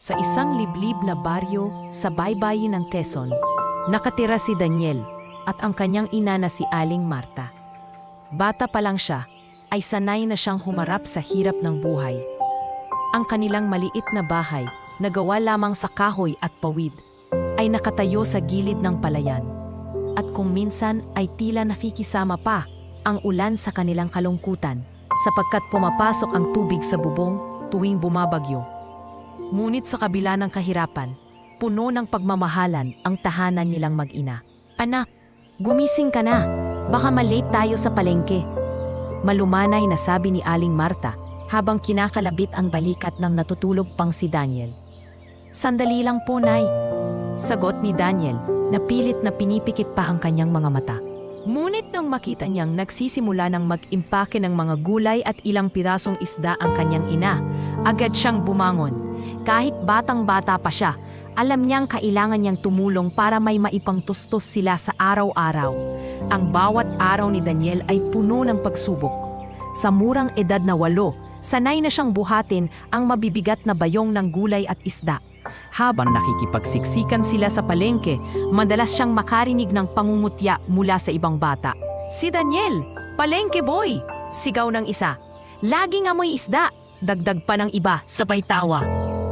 Sa isang liblib na baryo sa baybayin ng Quezon, nakatira si Daniel at ang kanyang ina na si Aling Marta. Bata pa lang siya, ay sanay na siyang humarap sa hirap ng buhay. Ang kanilang maliit na bahay, na gawa lamang sa kahoy at pawid, ay nakatayo sa gilid ng palayan. At kung minsan ay tila nakikisama pa ang ulan sa kanilang kalungkutan, sapagkat pumapasok ang tubig sa bubong tuwing bumabagyo. Ngunit sa kabila ng kahirapan, puno ng pagmamahalan ang tahanan nilang mag-ina. "Anak, gumising ka na. Baka malate tayo sa palengke." Malumanay na sabi ni Aling Marta habang kinakalabit ang balikat ng natutulog pang si Daniel. "Sandali lang po, Nay," sagot ni Daniel na pilit na pinipikit pa ang kanyang mga mata. Ngunit nang makita niyang nagsisimula ng mag-impake ng mga gulay at ilang pirasong isda ang kanyang ina, agad siyang bumangon. Kahit batang-bata pa siya, alam niyang kailangan niyang tumulong para may maipangtustos sila sa araw-araw. Ang bawat araw ni Daniel ay puno ng pagsubok. Sa murang edad na 8, sanay na siyang buhatin ang mabibigat na bayong ng gulay at isda. Habang nakikipagsiksikan sila sa palengke, madalas siyang makarinig ng pangungutya mula sa ibang bata. "Si Daniel, palengke boy!" sigaw ng isa. "Laging amoy isda!" dagdag pa ng iba sabay tawa.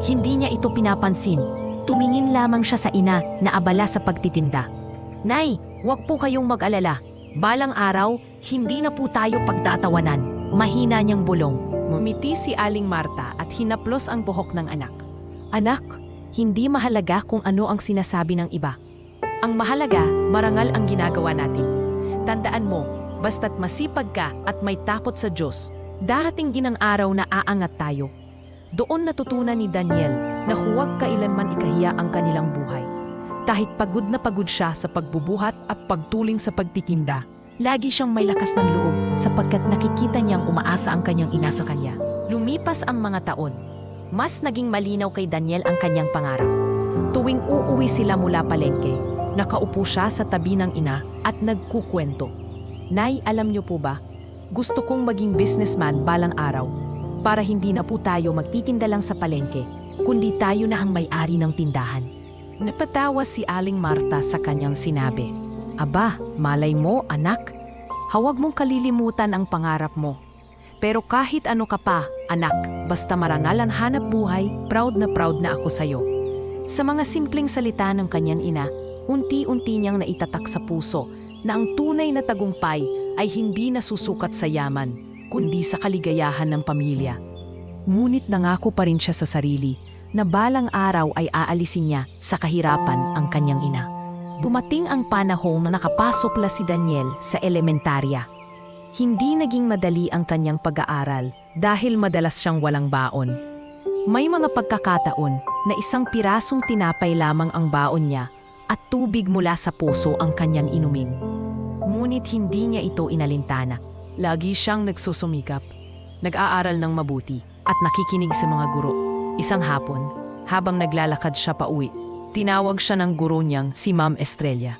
Hindi niya ito pinapansin. Tumingin lamang siya sa ina na abala sa pagtitinda. "Nay, huwag po kayong mag-alala. Balang araw, hindi na po tayo pagtatawanan." Mahina niyang bulong. Ngumiti si Aling Marta at hinaplos ang buhok ng anak. "Anak, hindi mahalaga kung ano ang sinasabi ng iba. Ang mahalaga, marangal ang ginagawa natin. Tandaan mo, basta't masipag ka at may takot sa Diyos, darating din ang araw na aangat tayo." Doon natutunan ni Daniel na huwag kailanman ikahiya ang kanilang buhay. Kahit pagod na pagod siya sa pagbubuhat at pagtuling sa pagtitinda, lagi siyang may lakas ng loob sapagkat nakikita niyang umaasa ang kanyang ina sa kanya. Lumipas ang mga taon. Mas naging malinaw kay Daniel ang kanyang pangarap. Tuwing uuwi sila mula palengke, nakaupo siya sa tabi ng ina at nagkukwento. "Nay, alam niyo po ba, gusto kong maging businessman balang araw. Para hindi na po tayo magtitinda lang sa palengke, kundi tayo na ang may-ari ng tindahan." Napatawa si Aling Marta sa kanyang sinabi. "Aba, malay mo, anak. Huwag mong kalilimutan ang pangarap mo. Pero kahit ano ka pa, anak, basta marangal ang hanap buhay, proud na ako sa'yo." Sa mga simpleng salita ng kanyang ina, unti-unti niyang naitatak sa puso na ang tunay na tagumpay ay hindi nasusukat sa yaman, kundi sa kaligayahan ng pamilya. Ngunit nangako pa rin siya sa sarili na balang araw ay aalisin niya sa kahirapan ang kanyang ina. Dumating ang panahon na nakapasok na si Daniel sa elementarya. Hindi naging madali ang kanyang pag-aaral dahil madalas siyang walang baon. May mga pagkakataon na isang pirasong tinapay lamang ang baon niya at tubig mula sa puso ang kanyang inumin. Ngunit hindi niya ito inalintana. Lagi siyang nagsusumikap, nag-aaral ng mabuti at nakikinig sa mga guro. Isang hapon, habang naglalakad siya pauwi, tinawag siya ng guro niyang si Ma'am Estrella.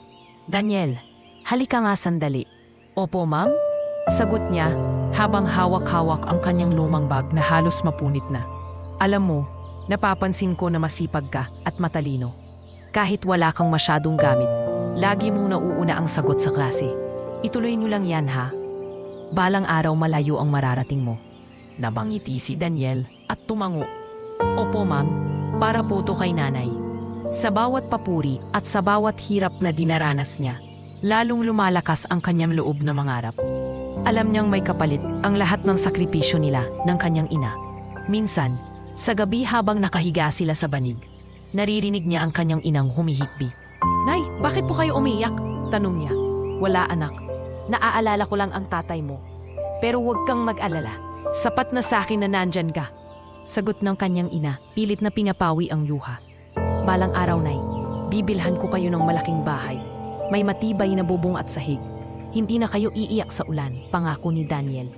"Daniel, halika nga sandali." "Opo, ma'am?" sagot niya habang hawak-hawak ang kanyang lumang bag na halos mapunit na. "Alam mo, napapansin ko na masipag ka at matalino. Kahit wala kang masyadong gamit, lagi mong nauuna ang sagot sa klase. Ituloy niyo lang yan, ha? Balang araw malayo ang mararating mo." Nabangiti si Daniel at tumango. "Opo, ma'am, para po to kay nanay." Sa bawat papuri at sa bawat hirap na dinaranas niya, lalong lumalakas ang kanyang loob na mangarap. Alam niyang may kapalit ang lahat ng sakripisyo nila ng kanyang ina. Minsan, sa gabi habang nakahiga sila sa banig, naririnig niya ang kanyang inang humihikbi. "Nay, bakit po kayo umiiyak?" tanong niya. "Wala, anak. Naaalala ko lang ang tatay mo. Pero huwag kang mag-alala. Sapat na sa akin na nandyan ka." Sagot ng kanyang ina, pilit na pinapawi ang luha. "Balang araw, Nay, bibilhan ko kayo ng malaking bahay. May matibay na bubong at sahig. Hindi na kayo iiyak sa ulan," pangako ni Daniel.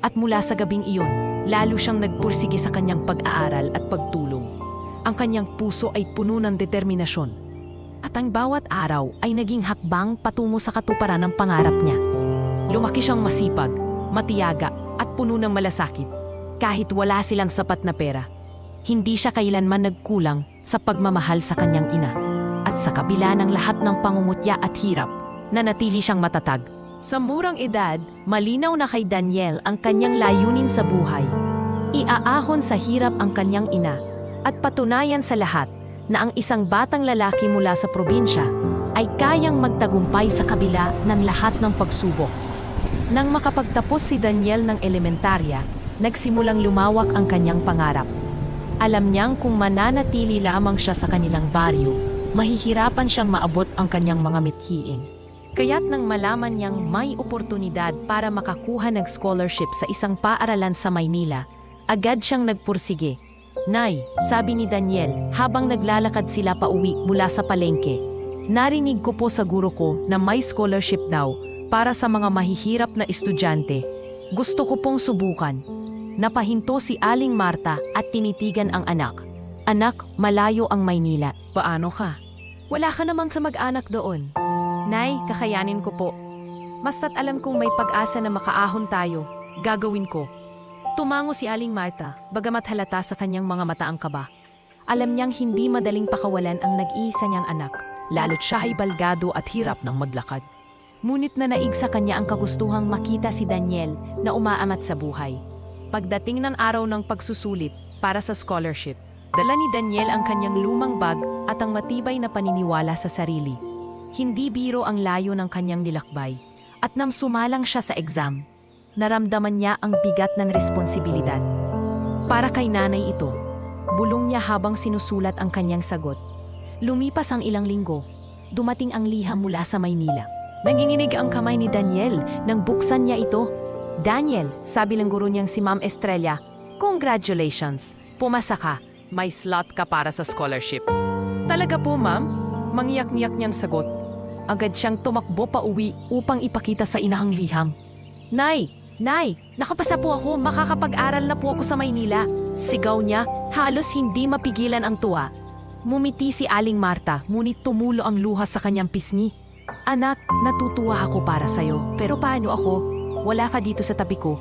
At mula sa gabing iyon, lalo siyang nagpursige sa kanyang pag-aaral at pagtulong. Ang kanyang puso ay puno ng determinasyon. At ang bawat araw ay naging hakbang patungo sa katuparan ng pangarap niya. Lumaki siyang masipag, matiyaga at puno ng malasakit. Kahit wala silang sapat na pera, hindi siya kailanman nagkulang sa pagmamahal sa kanyang ina. At sa kabila ng lahat ng pangungutya at hirap, nanatili siyang matatag. Sa murang edad, malinaw na kay Daniel ang kanyang layunin sa buhay. Iaahon sa hirap ang kanyang ina at patunayan sa lahat na ang isang batang lalaki mula sa probinsya ay kayang magtagumpay sa kabila ng lahat ng pagsubok. Nang makapagtapos si Daniel ng elementarya, nagsimulang lumawak ang kanyang pangarap. Alam niyang kung mananatili lamang siya sa kanilang baryo, mahihirapan siyang maabot ang kanyang mga mithiin. Kaya't nang malaman niyang may oportunidad para makakuha ng scholarship sa isang paaralan sa Maynila, agad siyang nagpursige. "Nay," sabi ni Daniel habang naglalakad sila pauwi mula sa palengke, "narinig ko po sa guro ko na may scholarship daw para sa mga mahihirap na estudyante. Gusto ko pong subukan." Napahinto si Aling Marta at tinitigan ang anak. "Anak, malayo ang Maynila. Paano ka? Wala ka namang sa mag-anak doon." "Nay, kakayanin ko po. Basta't alam kong may pag-asa na makaahon tayo, gagawin ko." Tumango si Aling Marta, bagamat halata sa kanyang mga mata ang kaba. Alam niyang hindi madaling pakawalan ang nag-iisa niyang anak, lalo't siya ay balgado at hirap ng maglakad. Ngunit nanaig sa kanya ang kagustuhang makita si Daniel na umaamat sa buhay. Pagdating ng araw ng pagsusulit para sa scholarship, dala ni Daniel ang kanyang lumang bag at ang matibay na paniniwala sa sarili. Hindi biro ang layo ng kanyang nilakbay, at nang sumalang siya sa exam, naramdaman niya ang bigat ng responsibilidad. Para kay nanay ito, bulong niya habang sinusulat ang kanyang sagot. Lumipas ang ilang linggo, dumating ang liham mula sa Maynila. Nanginginig ang kamay ni Daniel nang buksan niya ito. "Daniel," sabi ng guro niyang si Ma'am Estrella, "congratulations, pumasa ka. May slot ka para sa scholarship." "Talaga po, ma'am?" Mangiyak-ngiyak niyang sagot. Agad siyang tumakbo pa uwi upang ipakita sa ina ang liham. Nay, nakapasa po ako, makakapag-aral na po ako sa Maynila." Sigaw niya, halos hindi mapigilan ang tuwa. Mumiti si Aling Marta, ngunit tumulo ang luha sa kanyang pisngi. "Anak, natutuwa ako para sa'yo, pero paano ako? Wala ka dito sa tabi ko.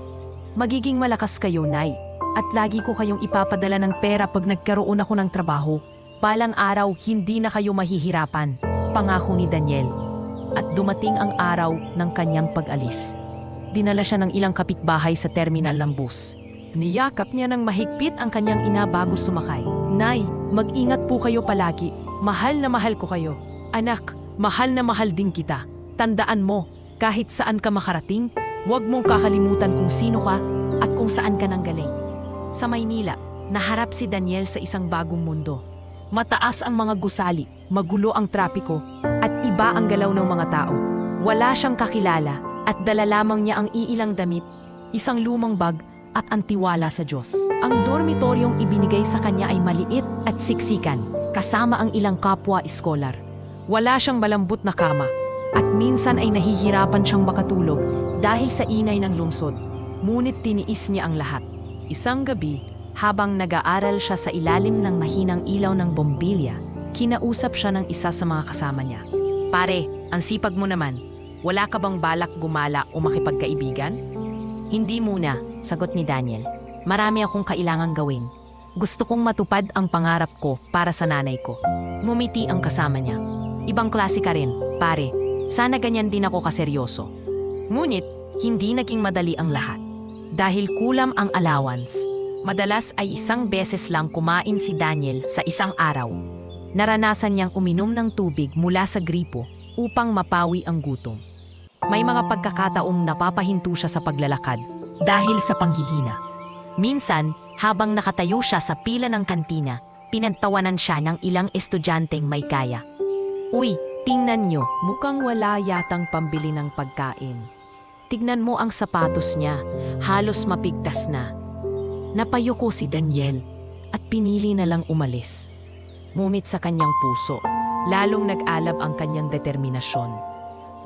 Magiging malakas kayo, Nay, at lagi ko kayong ipapadala ng pera pag nagkaroon ako ng trabaho. Balang araw, hindi na kayo mahihirapan," pangako ni Daniel. At dumating ang araw ng kanyang pag-alis. Dinala siya ng ilang kapitbahay sa terminal ng bus. Niyakap niya ng mahigpit ang kanyang ina bago sumakay. "Nay, mag-ingat po kayo palagi. Mahal na mahal ko kayo." "Anak, mahal na mahal din kita. Tandaan mo, kahit saan ka makarating, huwag mong kakalimutan kung sino ka at kung saan ka nanggaling." Sa Maynila, naharap si Daniel sa isang bagong mundo. Mataas ang mga gusali, magulo ang trapiko, at iba ang galaw ng mga tao. Wala siyang kakilala at dala lamang niya ang iilang damit, isang lumang bag at ang tiwala sa Diyos. Ang dormitoryong ibinigay sa kanya ay maliit at siksikan, kasama ang ilang kapwa-scholar. Wala siyang malambot na kama at minsan ay nahihirapan siyang makatulog dahil sa inay ng lungsod. Ngunit tiniis niya ang lahat. Isang gabi, habang nag-aaral siya sa ilalim ng mahinang ilaw ng bombilya, kinausap siya ng isa sa mga kasama niya. "Pare, ang sipag mo naman. Wala ka bang balak gumala o makipagkaibigan?" "Hindi muna," sagot ni Daniel. "Marami akong kailangang gawin. Gusto kong matupad ang pangarap ko para sa nanay ko." Ngumiti ang kasama niya. "Ibang klase ka rin, pare. Sana ganyan din ako kaseryoso." Ngunit, hindi naging madali ang lahat. Dahil kulam ang allowance, madalas ay isang beses lang kumain si Daniel sa isang araw. Naranasan niyang uminom ng tubig mula sa gripo upang mapawi ang gutom. May mga pagkakataong napapahinto siya sa paglalakad dahil sa panghihina. Minsan, habang nakatayo siya sa pila ng kantina, pinagtawanan siya ng ilang estudyanteng may kaya. "Uy, tingnan niyo, mukhang wala yatang pambili ng pagkain. Tignan mo ang sapatos niya, halos mapigtas na." Napayuko si Daniel at pinili na lang umalis. Ngunit sa kanyang puso, lalong nag-alab ang kanyang determinasyon.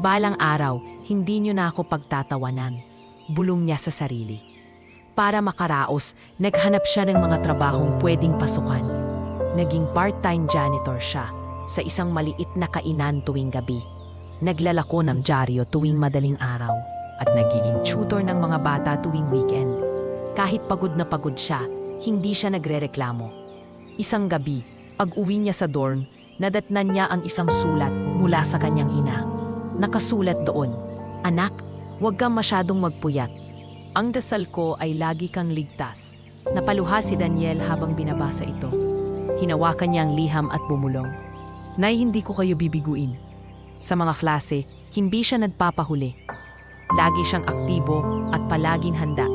"Balang araw, hindi niyo na ako pagtatawanan," bulong niya sa sarili. Para makaraos, naghanap siya ng mga trabahong pwedeng pasukan. Naging part-time janitor siya sa isang maliit na kainan tuwing gabi. Naglalako ng dyaryo tuwing madaling araw at nagiging tutor ng mga bata tuwing weekend. Kahit pagod na pagod siya, hindi siya nagrereklamo. Isang gabi, pag-uwi niya sa dorm, nadatnan niya ang isang sulat mula sa kanyang ina. Nakasulat doon, "Anak, huwag kang masyadong magpuyat. Ang dasal ko ay lagi kang ligtas." Napaluha si Daniel habang binabasa ito. Hinawakan niya ang liham at bumulong. "Nay, hindi ko kayo bibiguin." Sa mga klase, hindi siya nagpapahuli. Lagi siyang aktibo at palaging handa.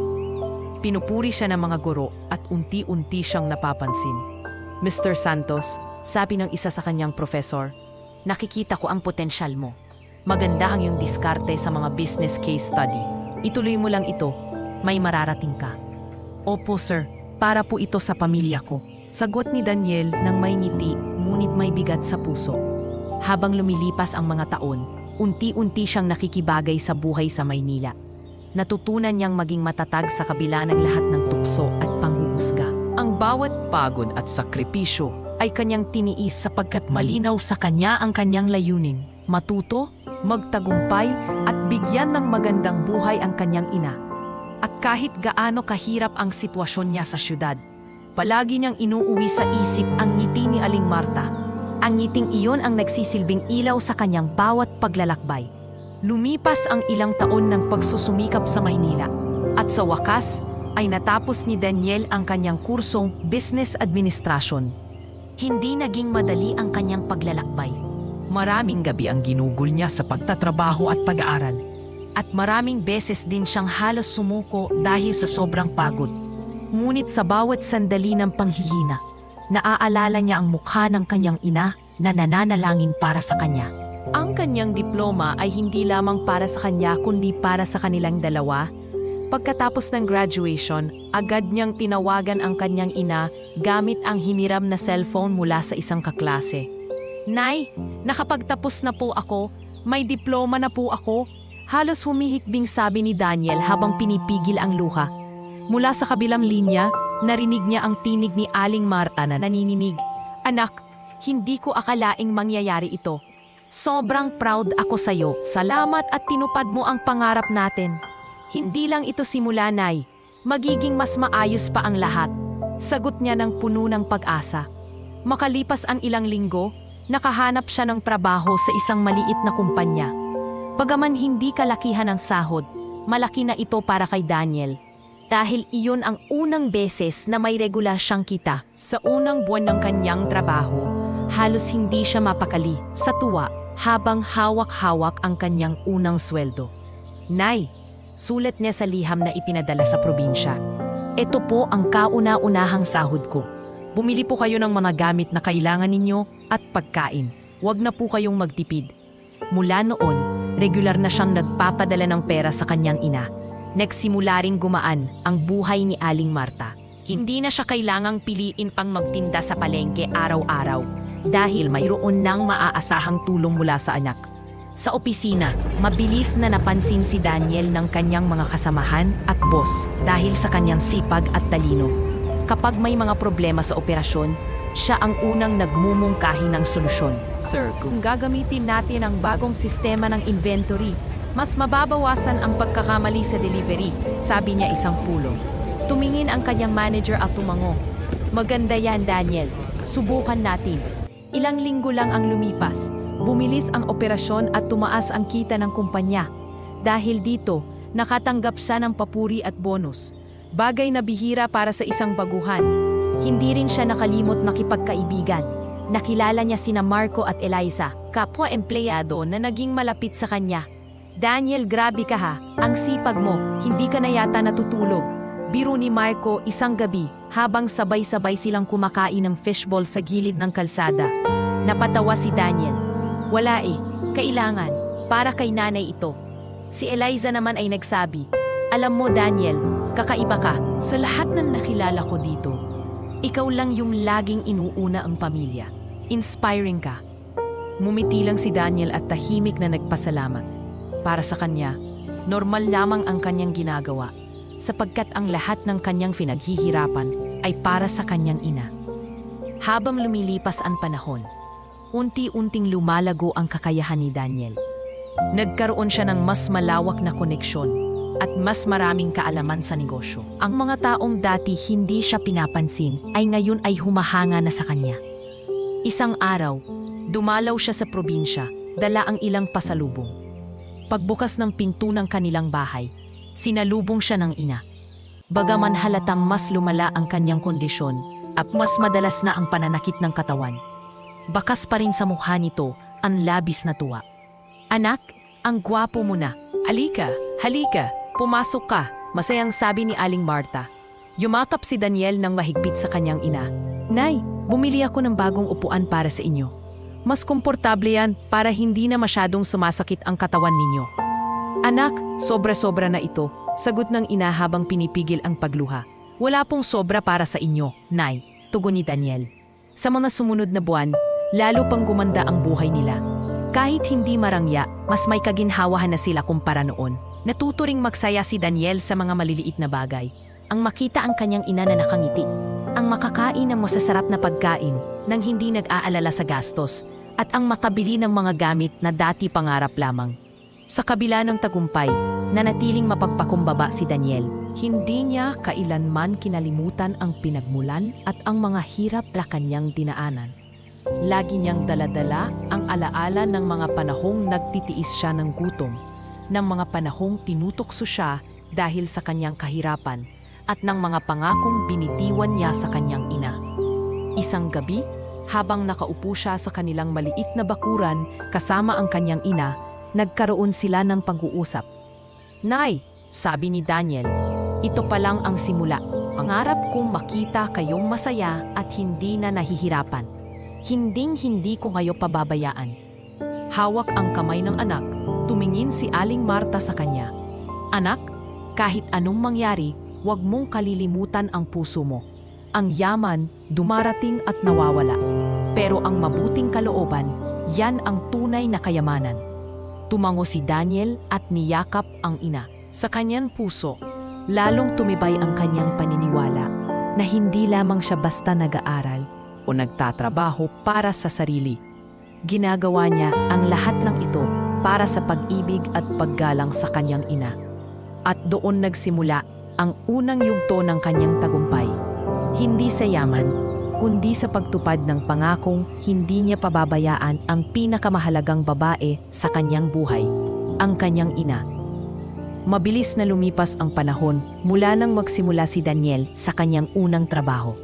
Pinupuri siya ng mga guro at unti-unti siyang napapansin. "Mr. Santos," sabi ng isa sa kanyang professor, "nakikita ko ang potensyal mo. Maganda ang iyong diskarte sa mga business case study. Ituloy mo lang ito, may mararating ka." "Opo sir, para po ito sa pamilya ko." Sagot ni Daniel nang may ngiti ngunit may bigat sa puso. Habang lumilipas ang mga taon, unti-unti siyang nakikibagay sa buhay sa Maynila. Natutunan niyang maging matatag sa kabila ng lahat ng tukso at panghuhusga. Ang bawat pagod at sakripisyo ay kanyang tiniis sapagkat malinaw sa kanya ang kanyang layunin: matuto, magtagumpay at bigyan ng magandang buhay ang kanyang ina. At kahit gaano kahirap ang sitwasyon niya sa syudad, palagi niyang inuuwi sa isip ang ngiti ni Aling Marta. Ang ngiting iyon ang nagsisilbing ilaw sa kanyang bawat paglalakbay. Lumipas ang ilang taon ng pagsusumikap sa Maynila at sa wakas ay natapos ni Daniel ang kanyang kursong Business Administration. Hindi naging madali ang kanyang paglalakbay. Maraming gabi ang ginugol niya sa pagtatrabaho at pag-aaral. At maraming beses din siyang halos sumuko dahil sa sobrang pagod. Ngunit sa bawat sandali ng panghihina, naaalala niya ang mukha ng kanyang ina na nananalangin para sa kanya. Ang kanyang diploma ay hindi lamang para sa kanya kundi para sa kanilang dalawa. Pagkatapos ng graduation, agad niyang tinawagan ang kanyang ina gamit ang hiniram na cellphone mula sa isang kaklase. "Nay, nakapagtapos na po ako. May diploma na po ako." Halos humihikbing sabi ni Daniel habang pinipigil ang luha. Mula sa kabilang linya, narinig niya ang tinig ni Aling Marta na nanininig. "Anak, hindi ko akalaing mangyayari ito. Sobrang proud ako sa iyo. Salamat at tinupad mo ang pangarap natin. Hindi lang ito simula, Nay. Magiging mas maayos pa ang lahat." Sagot niya ng puno ng pag-asa. Makalipas ang ilang linggo, nakahanap siya ng trabaho sa isang maliit na kumpanya. Bagaman hindi kalakihan ang sahod, malaki na ito para kay Daniel. Dahil iyon ang unang beses na may regular siyang kita. Sa unang buwan ng kanyang trabaho, halos hindi siya mapakali sa tuwa habang hawak-hawak ang kanyang unang sweldo. "Nay," sulat niya sa liham na ipinadala sa probinsya, "ito po ang kauna-unahang sahod ko. Bumili po kayo ng mga gamit na kailangan ninyo at pagkain. Huwag na po kayong magtipid." Mula noon, regular na siyang nagpapadala ng pera sa kanyang ina. Nagsimula ring gumaan ang buhay ni Aling Marta. Hindi na siya kailangang piliin pang magtinda sa palengke araw-araw dahil mayroon nang maaasahang tulong mula sa anak. Sa opisina, mabilis na napansin si Daniel ng kanyang mga kasamahan at boss dahil sa kanyang sipag at talino. Kapag may mga problema sa operasyon, siya ang unang nagmumungkahi ng solusyon. "Sir, kung gagamitin natin ang bagong sistema ng inventory, mas mababawasan ang pagkakamali sa delivery," sabi niya isang pulong. Tumingin ang kanyang manager at tumango. "Maganda yan, Daniel. Subukan natin." Ilang linggo lang ang lumipas. Bumilis ang operasyon at tumaas ang kita ng kumpanya. Dahil dito, nakatanggap siya ng papuri at bonus. Bagay na bihira para sa isang baguhan. Hindi rin siya nakalimot makipagkaibigan. Nakilala niya sina Marco at Eliza, kapwa-empleyado na naging malapit sa kanya. "Daniel, grabe ka ha. Ang sipag mo, hindi ka na yata natutulog." Biro ni Marco isang gabi habang sabay-sabay silang kumakain ng fishball sa gilid ng kalsada. Napatawa si Daniel. "Wala kailangan. Para kay nanay ito." Si Eliza naman ay nagsabi, "Alam mo Daniel, kakaiba ka. Sa lahat ng nakilala ko dito, ikaw lang yung laging inuuna ang pamilya. Inspiring ka." Ngumiti lang si Daniel at tahimik na nagpasalamat. Para sa kanya, normal lamang ang kanyang ginagawa sapagkat ang lahat ng kanyang pinaghihirapan ay para sa kanyang ina. Habang lumilipas ang panahon, unti-unting lumalago ang kakayahan ni Daniel. Nagkaroon siya ng mas malawak na koneksyon. at mas maraming kaalaman sa negosyo. Ang mga taong dati hindi siya pinapansin ay ngayon ay humahanga na sa kanya. Isang araw, dumalaw siya sa probinsya, dala ang ilang pasalubong. Pagbukas ng pinto ng kanilang bahay, sinalubong siya ng ina. Bagaman halatang mas lumala ang kanyang kondisyon at mas madalas na ang pananakit ng katawan, bakas pa rin sa mukha nito ang labis na tuwa. "Anak, ang gwapo mo na. Halika, halika, pumasok ka," masayang sabi ni Aling Marta. Yumakap si Daniel ng mahigpit sa kanyang ina. "Nay, bumili ako ng bagong upuan para sa inyo. Mas komportable yan para hindi na masyadong sumasakit ang katawan ninyo." "Anak, sobra-sobra na ito," sagot ng ina habang pinipigil ang pagluha. "Wala pong sobra para sa inyo, Nay," tugon ni Daniel. Sa mga sumunod na buwan, lalo pang gumanda ang buhay nila. Kahit hindi marangya, mas may kaginhawahan na sila kumpara noon. Natuto ring magsaya si Daniel sa mga maliliit na bagay. Ang makita ang kanyang ina na nakangiti, ang makakain ng masasarap na pagkain nang hindi nag-aalala sa gastos, at ang makabili ng mga gamit na dati pangarap lamang. Sa kabila ng tagumpay, nanatiling mapagpakumbaba si Daniel. Hindi niya kailanman kinalimutan ang pinagmulan at ang mga hirap na kanyang dinaanan. Lagi niyang daladala ang alaala ng mga panahong nagtitiis siya ng gutom, ng mga panahong tinutokso siya dahil sa kanyang kahirapan, at ng mga pangakong binitiwan niya sa kanyang ina. Isang gabi, habang nakaupo siya sa kanilang maliit na bakuran kasama ang kanyang ina, nagkaroon sila ng pag-uusap. "Nay," sabi ni Daniel, "ito pa lang ang simula. Pangarap kong makita kayong masaya at hindi na nahihirapan. Hinding-hindi ko kayo pababayaan." Hawak ang kamay ng anak, tumingin si Aling Marta sa kanya. "Anak, kahit anong mangyari, huwag mong kalilimutan ang puso mo. Ang yaman, dumarating at nawawala. Pero ang mabuting kalooban, yan ang tunay na kayamanan." Tumango si Daniel at niyakap ang ina. Sa kanyang puso, lalong tumibay ang kanyang paniniwala na hindi lamang siya basta nag-aaral o nagtatrabaho para sa sarili. Ginagawa niya ang lahat ng ito para sa pag-ibig at paggalang sa kanyang ina. At doon nagsimula ang unang yugto ng kanyang tagumpay. Hindi sa yaman, kundi sa pagtupad ng pangakong hindi niya pababayaan ang pinakamahalagang babae sa kanyang buhay, ang kanyang ina. Mabilis na lumipas ang panahon mula nang magsimula si Daniel sa kanyang unang trabaho.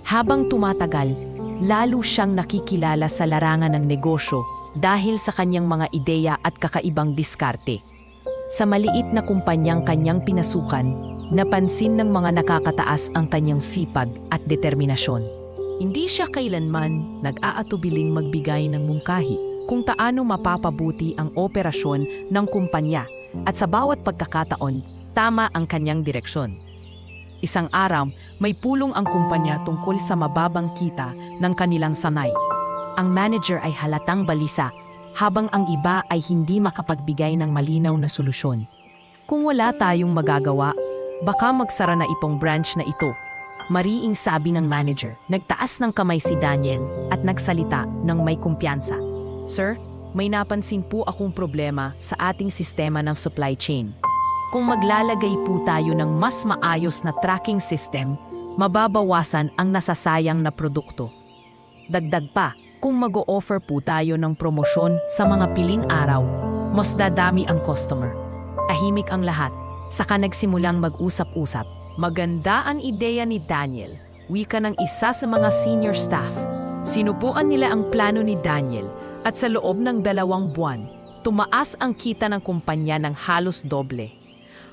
Habang tumatagal, lalo siyang nakikilala sa larangan ng negosyo dahil sa kanyang mga ideya at kakaibang diskarte. Sa maliit na kumpanyang kanyang pinasukan, napansin ng mga nakakataas ang kanyang sipag at determinasyon. Hindi siya kailanman nag-aatubiling magbigay ng mungkahi kung taano mapapabuti ang operasyon ng kumpanya, at sa bawat pagkakataon, tama ang kanyang direksyon. Isang araw, may pulong ang kumpanya tungkol sa mababang kita ng kanilang sanay. Ang manager ay halatang balisa, habang ang iba ay hindi makapagbigay ng malinaw na solusyon. "Kung wala tayong magagawa, baka magsara na itong branch na ito," mariing sabi ng manager. Nagtaas ng kamay si Daniel at nagsalita ng may kumpiyansa. "Sir, may napansin po akong problema sa ating sistema ng supply chain. Kung maglalagay po tayo ng mas maayos na tracking system, mababawasan ang nasasayang na produkto. Dagdag pa, kung mag-o-offer po tayo ng promosyon sa mga piling araw, mas dadami ang customer." Tahimik ang lahat, saka nagsimulang mag-usap-usap. Maganda ang ideya ni Daniel, wika ng isa sa mga senior staff. Sinubukan nila ang plano ni Daniel at sa loob ng 2 buwan, tumaas ang kita ng kumpanya ng halos doble.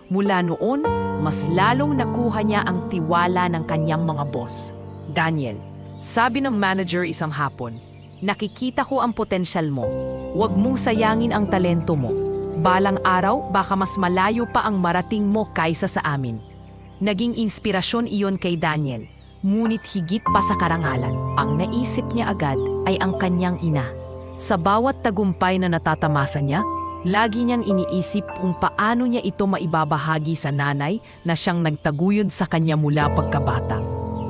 Mula noon, mas lalong nakuha niya ang tiwala ng kanyang mga boss. "Daniel," sabi ng manager isang hapon, "nakikita ko ang potensyal mo. Huwag mong sayangin ang talento mo. Balang araw, baka mas malayo pa ang marating mo kaysa sa amin." Naging inspirasyon iyon kay Daniel, ngunit higit pa sa karangalan, ang naisip niya agad ay ang kanyang ina. Sa bawat tagumpay na natatamasa niya, lagi niyang iniisip kung paano niya ito maibabahagi sa nanay na siyang nagtaguyod sa kanya mula pagkabata.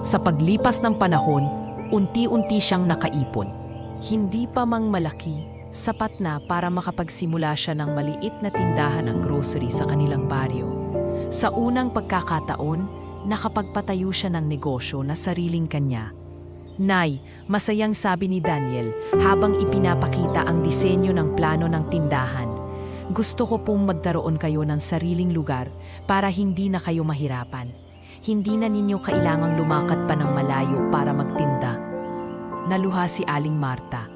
Sa paglipas ng panahon, unti-unti siyang nakaipon. Hindi pa mang malaki, sapat na para makapagsimula siya ng maliit na tindahan ng grocery sa kanilang baryo. Sa unang pagkakataon, nakapagpatayo siya ng negosyo na sariling kanya. Nay, masayang sabi ni Daniel habang ipinapakita ang disenyo ng plano ng tindahan. Gusto ko pong magkaroon kayo ng sariling lugar para hindi na kayo mahirapan. Hindi na ninyo kailangang lumakad pa ng malayo para magtinda. Naluha si Aling Marta.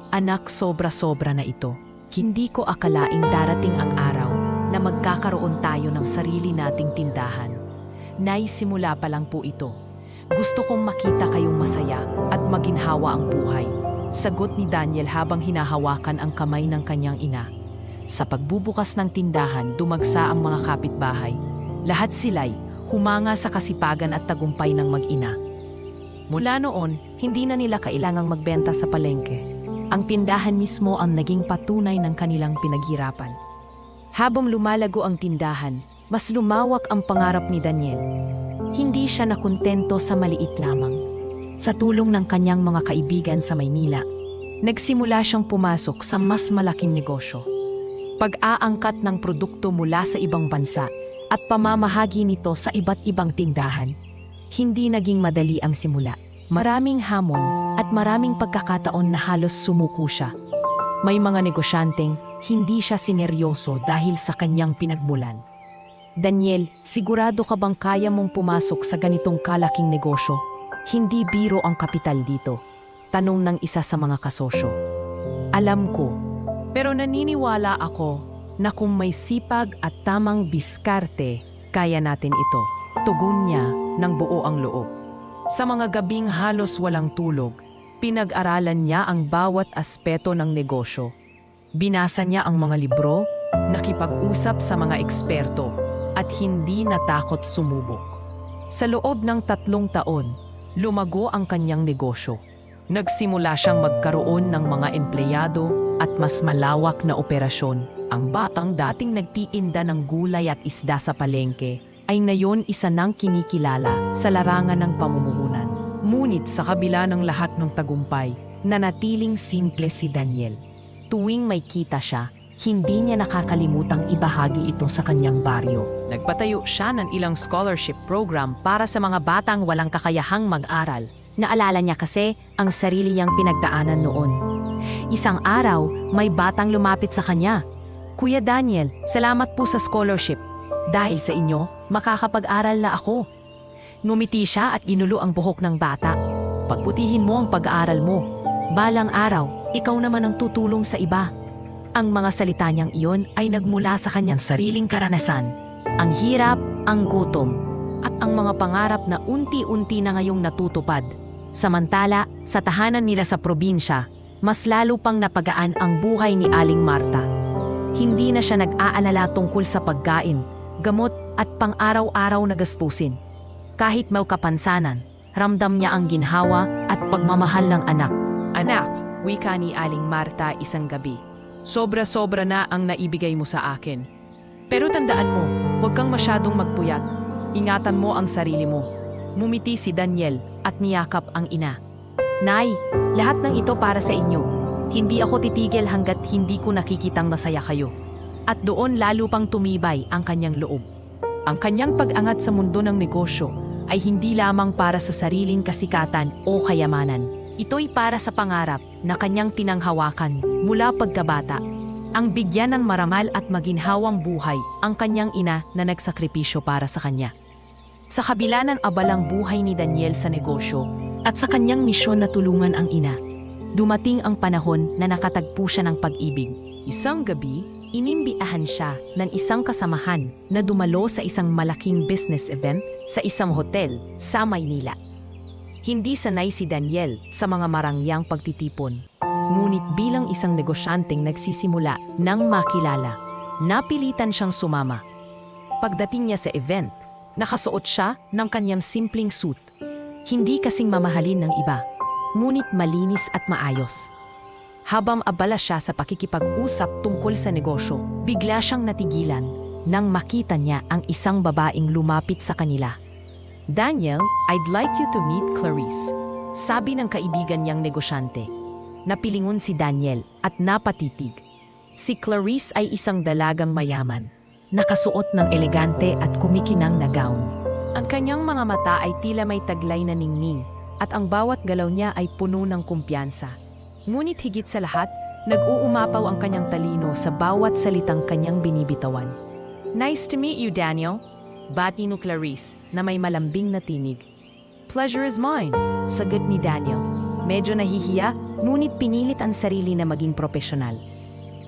Anak, sobra-sobra na ito. Hindi ko akalaing darating ang araw na magkakaroon tayo ng sarili nating tindahan. Nay, simula pa lang po ito. Gusto kong makita kayong masaya at maginhawa ang buhay. Sagot ni Daniel habang hinahawakan ang kamay ng kanyang ina. Sa pagbubukas ng tindahan, dumagsa ang mga kapitbahay. Lahat sila'y humanga sa kasipagan at tagumpay ng mag-ina. Mula noon, hindi na nila kailangang magbenta sa palengke. Ang tindahan mismo ang naging patunay ng kanilang pinaghirapan. Habang lumalago ang tindahan, mas lumawak ang pangarap ni Daniel. Hindi siya nakontento sa maliit lamang. Sa tulong ng kanyang mga kaibigan sa Maynila, nagsimula siyang pumasok sa mas malaking negosyo. Pag-aangkat ng produkto mula sa ibang bansa at pamamahagi nito sa iba't ibang tindahan. Hindi naging madali ang simula. Maraming hamon at maraming pagkakataon na halos sumuko siya. May mga negosyanteng hindi siya sineryoso dahil sa kanyang pinagmulan. Daniel, sigurado ka bang kaya mong pumasok sa ganitong kalaking negosyo? Hindi biro ang kapital dito. Tanong ng isa sa mga kasosyo. Alam ko, pero naniniwala ako na kung may sipag at tamang diskarte, kaya natin ito. Tugon niya ng buo ang loob. Sa mga gabing halos walang tulog, pinag-aralan niya ang bawat aspeto ng negosyo. Binasa niya ang mga libro, nakipag-usap sa mga eksperto, at hindi natakot sumubok. Sa loob ng 3 taon, lumago ang kanyang negosyo. Nagsimula siyang magkaroon ng mga empleyado at mas malawak na operasyon. Ang batang dating nagtitinda ng gulay at isda sa palengke ay ngayon isa nang kinikilala sa larangan ng pamumuhunan. Ngunit sa kabila ng lahat ng tagumpay, nanatiling simple si Daniel. Tuwing may kita siya, hindi niya nakakalimutang ibahagi ito sa kanyang baryo. Nagpatayo siya ng ilang scholarship program para sa mga batang walang kakayahang mag-aral. Naalala niya kasi ang sarili niyang pinagdaanan noon. Isang araw, may batang lumapit sa kanya. Kuya Daniel, salamat po sa scholarship. Dahil sa inyo, makakapag-aral na ako. Ngumiti siya at inulo ang buhok ng bata. Pagbutihin mo ang pag-aaral mo. Balang araw, ikaw naman ang tutulong sa iba. Ang mga salita niyang iyon ay nagmula sa kanyang sariling karanasan. Ang hirap, ang gutom, at ang mga pangarap na unti-unti na ngayong natutupad. Samantala, sa tahanan nila sa probinsya, mas lalo pang napagaan ang buhay ni Aling Marta. Hindi na siya nag-aalala tungkol sa pagkain, gamot at pang-araw-araw na gastusin. Kahit may kapansanan, ramdam niya ang ginhawa at pagmamahal ng anak. Anak, wika ni Aling Marta isang gabi. Sobra-sobra na ang naibigay mo sa akin. Pero tandaan mo, huwag kang masyadong magpuyat. Ingatan mo ang sarili mo. Mumiti si Daniel at niyakap ang ina. Nay, lahat ng ito para sa inyo. Hindi ako titigil hanggat hindi ko nakikitang masaya kayo. At doon lalo pang tumibay ang kanyang loob. Ang kanyang pag-angat sa mundo ng negosyo ay hindi lamang para sa sariling kasikatan o kayamanan. Ito'y para sa pangarap na kanyang tinanghawakan mula pagkabata. Ang bigyan ng maramal at maginhawang buhay ang kanyang ina na nagsakripisyo para sa kanya. Sa kabila ng abalang buhay ni Daniel sa negosyo at sa kanyang misyon na tulungan ang ina, dumating ang panahon na nakatagpo siya ng pag-ibig. Isang gabi, inimbiahan siya ng isang kasamahan na dumalo sa isang malaking business event sa isang hotel sa Maynila. Hindi sanay si Daniel sa mga marangyang pagtitipon. Ngunit bilang isang negosyanteng nagsisimula nang makilala, napilitan siyang sumama. Pagdating niya sa event, nakasuot siya ng kanyang simpleng suit. Hindi kasing mamahalin ng iba, ngunit malinis at maayos. Habang abala siya sa pakikipag-usap tungkol sa negosyo, bigla siyang natigilan nang makita niya ang isang babaeng lumapit sa kanila. Daniel, I'd like you to meet Clarice, sabi ng kaibigan niyang negosyante. Napilingon si Daniel at napatitig. Si Clarice ay isang dalagang mayaman. nakasuot ng elegante at kumikinang na gown. Ang kanyang mga mata ay tila may taglay na ningning at ang bawat galaw niya ay puno ng kumpiyansa. Ngunit higit sa lahat, nag-uumapaw ang kanyang talino sa bawat salitang kanyang binibitawan. "Nice to meet you, Daniel," bati ni Clarice na may malambing na tinig. "Pleasure is mine," sagot ni Daniel. Medyo nahihiya, ngunit pinilit ang sarili na maging propesyonal.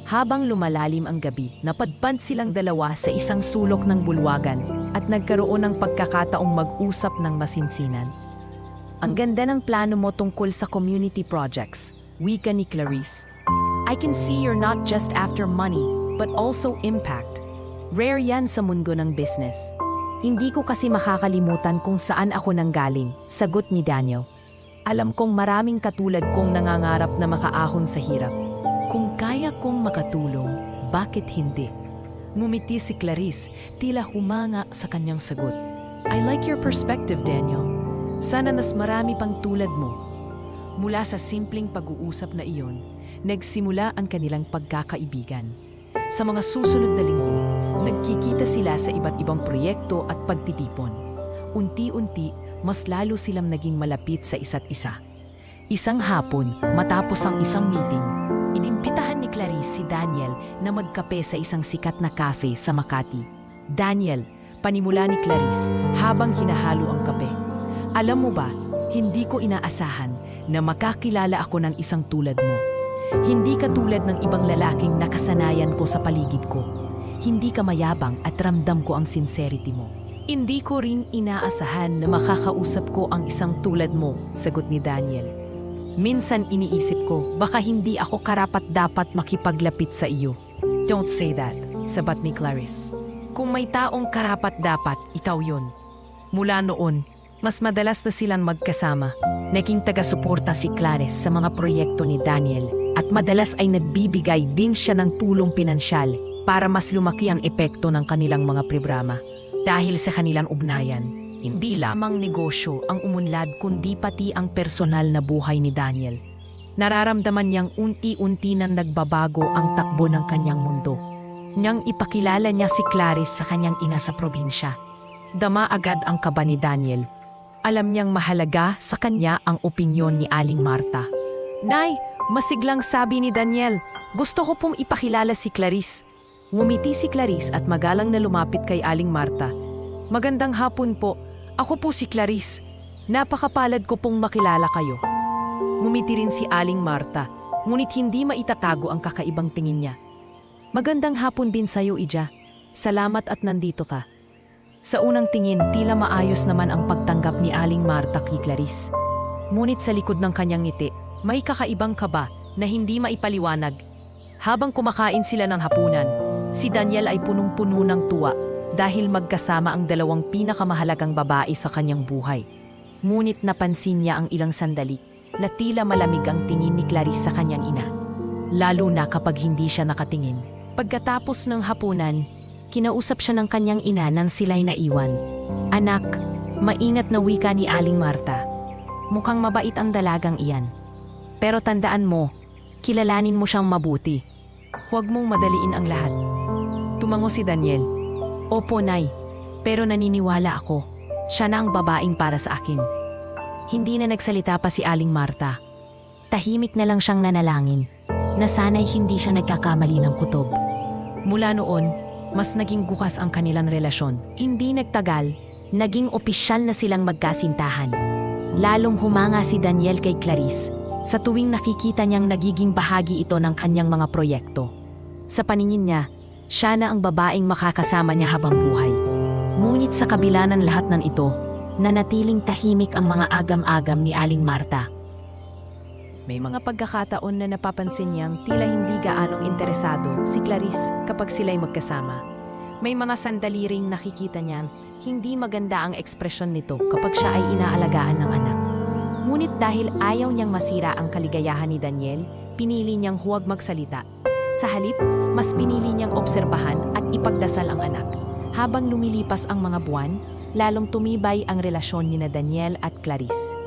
Habang lumalalim ang gabi, napadpad silang dalawa sa isang sulok ng bulwagan at nagkaroon ng pagkakataong mag-usap ng masinsinan. "Ang ganda ng plano mo tungkol sa community projects," wika ni Clarice. "I can see you're not just after money, but also impact. Rare yan sa mundo ng business." "Hindi ko kasi makakalimutan kung saan ako nanggaling," sagot ni Daniel. "Alam kong maraming katulad kong nangangarap na makaahon sa hirap. Kung kaya kong makatulong, bakit hindi?" Ngumiti si Clarice, tila humanga sa kanyang sagot. "I like your perspective, Daniel. Sana mas marami pang tulad mo." Mula sa simpleng pag-uusap na iyon, nagsimula ang kanilang pagkakaibigan. Sa mga susunod na linggo, nagkikita sila sa iba't ibang proyekto at pagtitipon. Unti-unti, mas lalo silang naging malapit sa isa't isa. Isang hapon, matapos ang isang meeting, inimbitahan ni Clarice si Daniel na magkape sa isang sikat na cafe sa Makati. "Daniel," panimula ni Clarice habang hinahalo ang kape. "Alam mo ba, hindi ko inaasahan na makakilala ako ng isang tulad mo. Hindi ka tulad ng ibang lalaking nakasanayan ko sa paligid ko. Hindi ka mayabang at ramdam ko ang sincerity mo." "Hindi ko rin inaasahan na makakausap ko ang isang tulad mo," sagot ni Daniel. "Minsan iniisip ko, baka hindi ako karapat-dapat makipaglapit sa iyo." "Don't say that," sabat ni Clarice. "Kung may taong karapat-dapat, ikaw yun." Mula noon, mas madalas na silang magkasama. Naging taga-suporta si Clarice sa mga proyekto ni Daniel at madalas ay nagbibigay din siya ng tulong pinansyal para mas lumaki ang epekto ng kanilang mga programa. Dahil sa kanilang ugnayan, hindi lamang negosyo ang umunlad kundi pati ang personal na buhay ni Daniel. Nararamdaman niyang unti-unti nang nagbabago ang takbo ng kanyang mundo. Nang ipakilala niya si Clarice sa kanyang ina sa probinsya, dama agad ang kaba ni Daniel. Alam niyang mahalaga sa kanya ang opinyon ni Aling Marta. "Nay," masiglang sabi ni Daniel, "gusto ko pong ipakilala si Clarice." Ngumiti si Clarice at magalang na lumapit kay Aling Marta. "Magandang hapon po. Ako po si Clarice. Napakapalad ko pong makilala kayo." Ngumiti rin si Aling Marta, ngunit hindi maitatago ang kakaibang tingin niya. "Magandang hapon din sa'yo, Ija. Salamat at nandito ka." Sa unang tingin, tila maayos naman ang pagtanggap ni Aling Marta kay Clarice. Ngunit sa likod ng kanyang ngiti, may kakaibang kaba na hindi maipaliwanag. Habang kumakain sila ng hapunan, si Daniel ay punong-puno ng tuwa dahil magkasama ang dalawang pinakamahalagang babae sa kanyang buhay. Ngunit napansin niya ang ilang sandali na tila malamig ang tingin ni Clarice sa kanyang ina, lalo na kapag hindi siya nakatingin. Pagkatapos ng hapunan, kinausap siya ng kanyang ina nang sila'y naiwan. "Anak," maingat na wika ni Aling Marta, "mukhang mabait ang dalagang iyan. Pero tandaan mo, kilalanin mo siyang mabuti. Huwag mong madaliin ang lahat." Tumango si Daniel. "Opo, Nay, pero naniniwala ako. Siya na ang babaeng para sa akin." Hindi na nagsalita pa si Aling Marta. Tahimik na lang siyang nanalangin na sana'y hindi siya nagkakamali ng kutob. Mula noon, mas naging bukas ang kanilang relasyon. Hindi nagtagal, naging opisyal na silang magkasintahan. Lalong humanga si Daniel kay Clarice sa tuwing nakikita niyang nagiging bahagi ito ng kanyang mga proyekto. Sa paningin niya, siya na ang babaeng makakasama niya habang buhay. Ngunit sa kabila ng lahat ng ito, nanatiling tahimik ang mga agam-agam ni Aling Marta. May mga pagkakataon na napapansin niyang tila hindi gaanong interesado si Clarice kapag sila'y magkasama. May mga sandali ring nakikita niyang hindi maganda ang ekspresyon nito kapag siya ay inaalagaan ng anak. Ngunit dahil ayaw niyang masira ang kaligayahan ni Daniel, pinili niyang huwag magsalita. Sa halip, mas pinili niyang obserbahan at ipagdasal ang anak. Habang lumilipas ang mga buwan, lalong tumibay ang relasyon ni Daniel at Clarice.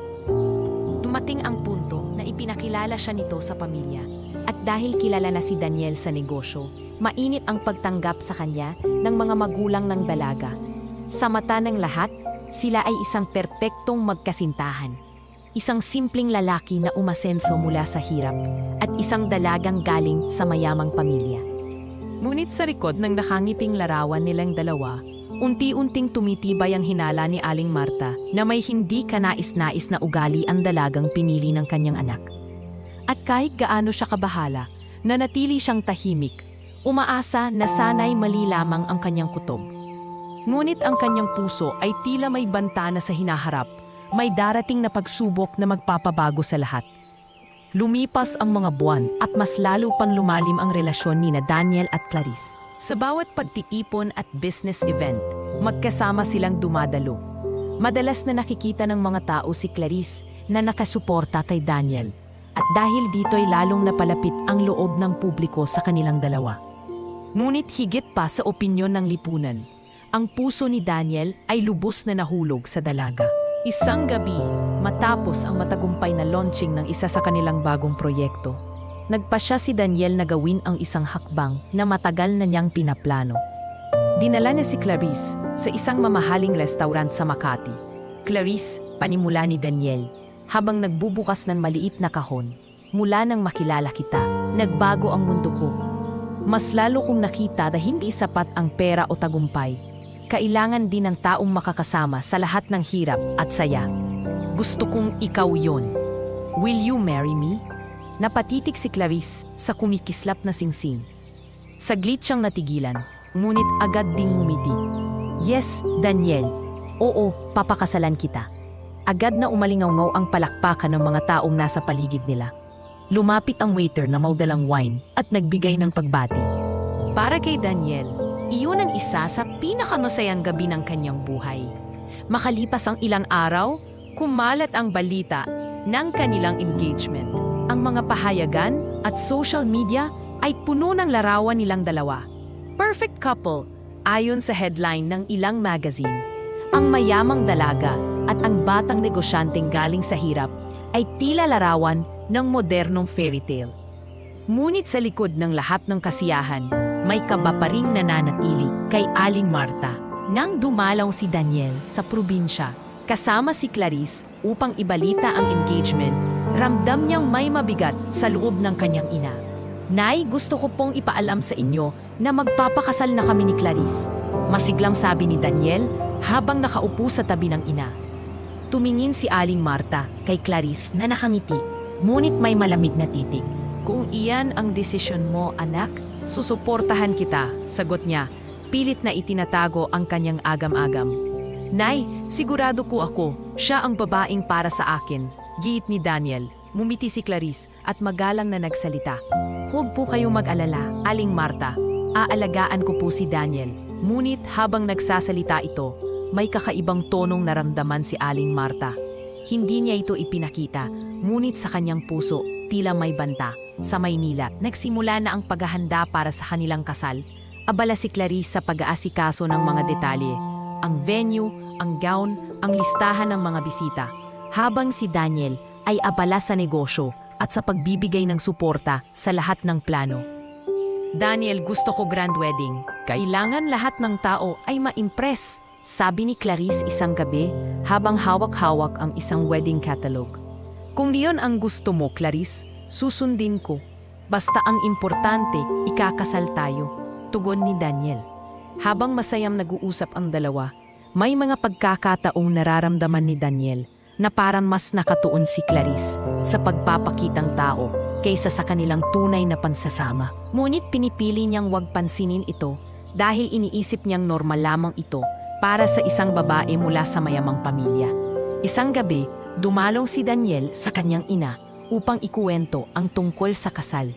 Dumating ang punto na ipinakilala siya nito sa pamilya at dahil kilala na si Daniel sa negosyo, mainit ang pagtanggap sa kanya ng mga magulang ng dalaga. Sa mata ng lahat, sila ay isang perpektong magkasintahan. Isang simpleng lalaki na umasenso mula sa hirap at isang dalagang galing sa mayamang pamilya. Ngunit sa likod ng nakangiping larawan nilang dalawa, unti-unting tumitibay ang hinala ni Aling Marta na may hindi kanais-nais na ugali ang dalagang pinili ng kanyang anak. At kahit gaano siya kabahala, nanatili siyang tahimik, umaasa na sana'y mali lamang ang kanyang kutob. Ngunit ang kanyang puso ay tila may banta na sa hinaharap, may darating na pagsubok na magpapabago sa lahat. Lumipas ang mga buwan at mas lalo pang lumalim ang relasyon ni Daniel at Clarice. Sa bawat pagtitipon at business event, magkasama silang dumadalo. Madalas na nakikita ng mga tao si Clarice na nakasuporta kay Daniel. At dahil dito'y lalong napalapit ang loob ng publiko sa kanilang dalawa. Ngunit higit pa sa opinyon ng lipunan, ang puso ni Daniel ay lubos na nahulog sa dalaga. Isang gabi, matapos ang matagumpay na launching ng isa sa kanilang bagong proyekto, nagpasya si Daniel na gawin ang isang hakbang na matagal na niyang pinaplano. Dinala niya si Clarice sa isang mamahaling restaurant sa Makati. Clarice, panimula ni Daniel, habang nagbubukas ng maliit na kahon. Mula nang makilala kita, nagbago ang mundo ko. Mas lalo kong nakita na hindi sapat ang pera o tagumpay. Kailangan din ng taong makakasama sa lahat ng hirap at saya. Gusto kong ikaw yon. Will you marry me? Napatitig si Clarice sa kumikislap na singsing. Saglit siyang natigilan, ngunit agad ding ngumiti. Yes, Daniel. Oo, papakasalan kita. Agad na umalingaw-ngaw ang palakpakan ng mga taong nasa paligid nila. Lumapit ang waiter na maudalang wine at nagbigay ng pagbati. Para kay Daniel, iyon ang isa sa pinakamasayang gabi ng kanyang buhay. Makalipas ang ilang araw, kumalat ang balita ng kanilang engagement. Ang mga pahayagan at social media ay puno ng larawan nilang dalawa. Perfect couple, ayon sa headline ng ilang magazine. Ang mayamang dalaga at ang batang negosyanteng galing sa hirap ay tila larawan ng modernong fairy tale. Ngunit sa likod ng lahat ng kasiyahan, may kaba pa ring nananatili kay Aling Marta. Nang dumalaw si Daniel sa probinsya, kasama si Clarice upang ibalita ang engagement, ramdam niyang may mabigat sa loob ng kanyang ina. Nay, gusto ko pong ipaalam sa inyo na magpapakasal na kami ni Clarice. Masiglang sabi ni Daniel habang nakaupo sa tabi ng ina. Tumingin si Aling Marta kay Clarice na nakangiti, ngunit may malamig na titig. Kung iyan ang desisyon mo, anak, susuportahan kita, sagot niya. Pilit na itinatago ang kanyang agam-agam. Nay, sigurado po ako, siya ang babaeng para sa akin, giit ni Daniel. Mumiti si Clarice at magalang na nagsalita. Huwag po kayong mag-alala, Aling Marta. Aalagaan ko po si Daniel. Ngunit habang nagsasalita ito, may kakaibang tonong naramdaman si Aling Marta. Hindi niya ito ipinakita, ngunit sa kanyang puso, tila may banta. Sa Maynila, nagsimula na ang paghahanda para sa kanilang kasal. Abala si Clarice sa pag-aasikaso ng mga detalye. Ang venue, ang gown, ang listahan ng mga bisita. Habang si Daniel ay abala sa negosyo at sa pagbibigay ng suporta sa lahat ng plano. Daniel, gusto ko grand wedding. Kailangan lahat ng tao ay ma-impress, sabi ni Clarice isang gabi habang hawak-hawak ang isang wedding catalog. Kung diyon ang gusto mo, Clarice, susundin ko. Basta ang importante, ikakasal tayo, tugon ni Daniel. Habang masayang nag-uusap ang dalawa, may mga pagkakataong nararamdaman ni Daniel na parang mas nakatuon si Clarice sa pagpapakitang tao kaysa sa kanilang tunay na pansasama. Ngunit pinipili niyang wag pansinin ito dahil iniisip niyang normal lamang ito para sa isang babae mula sa mayamang pamilya. Isang gabi, dumalaw si Daniel sa kanyang ina upang ikuwento ang tungkol sa kasal.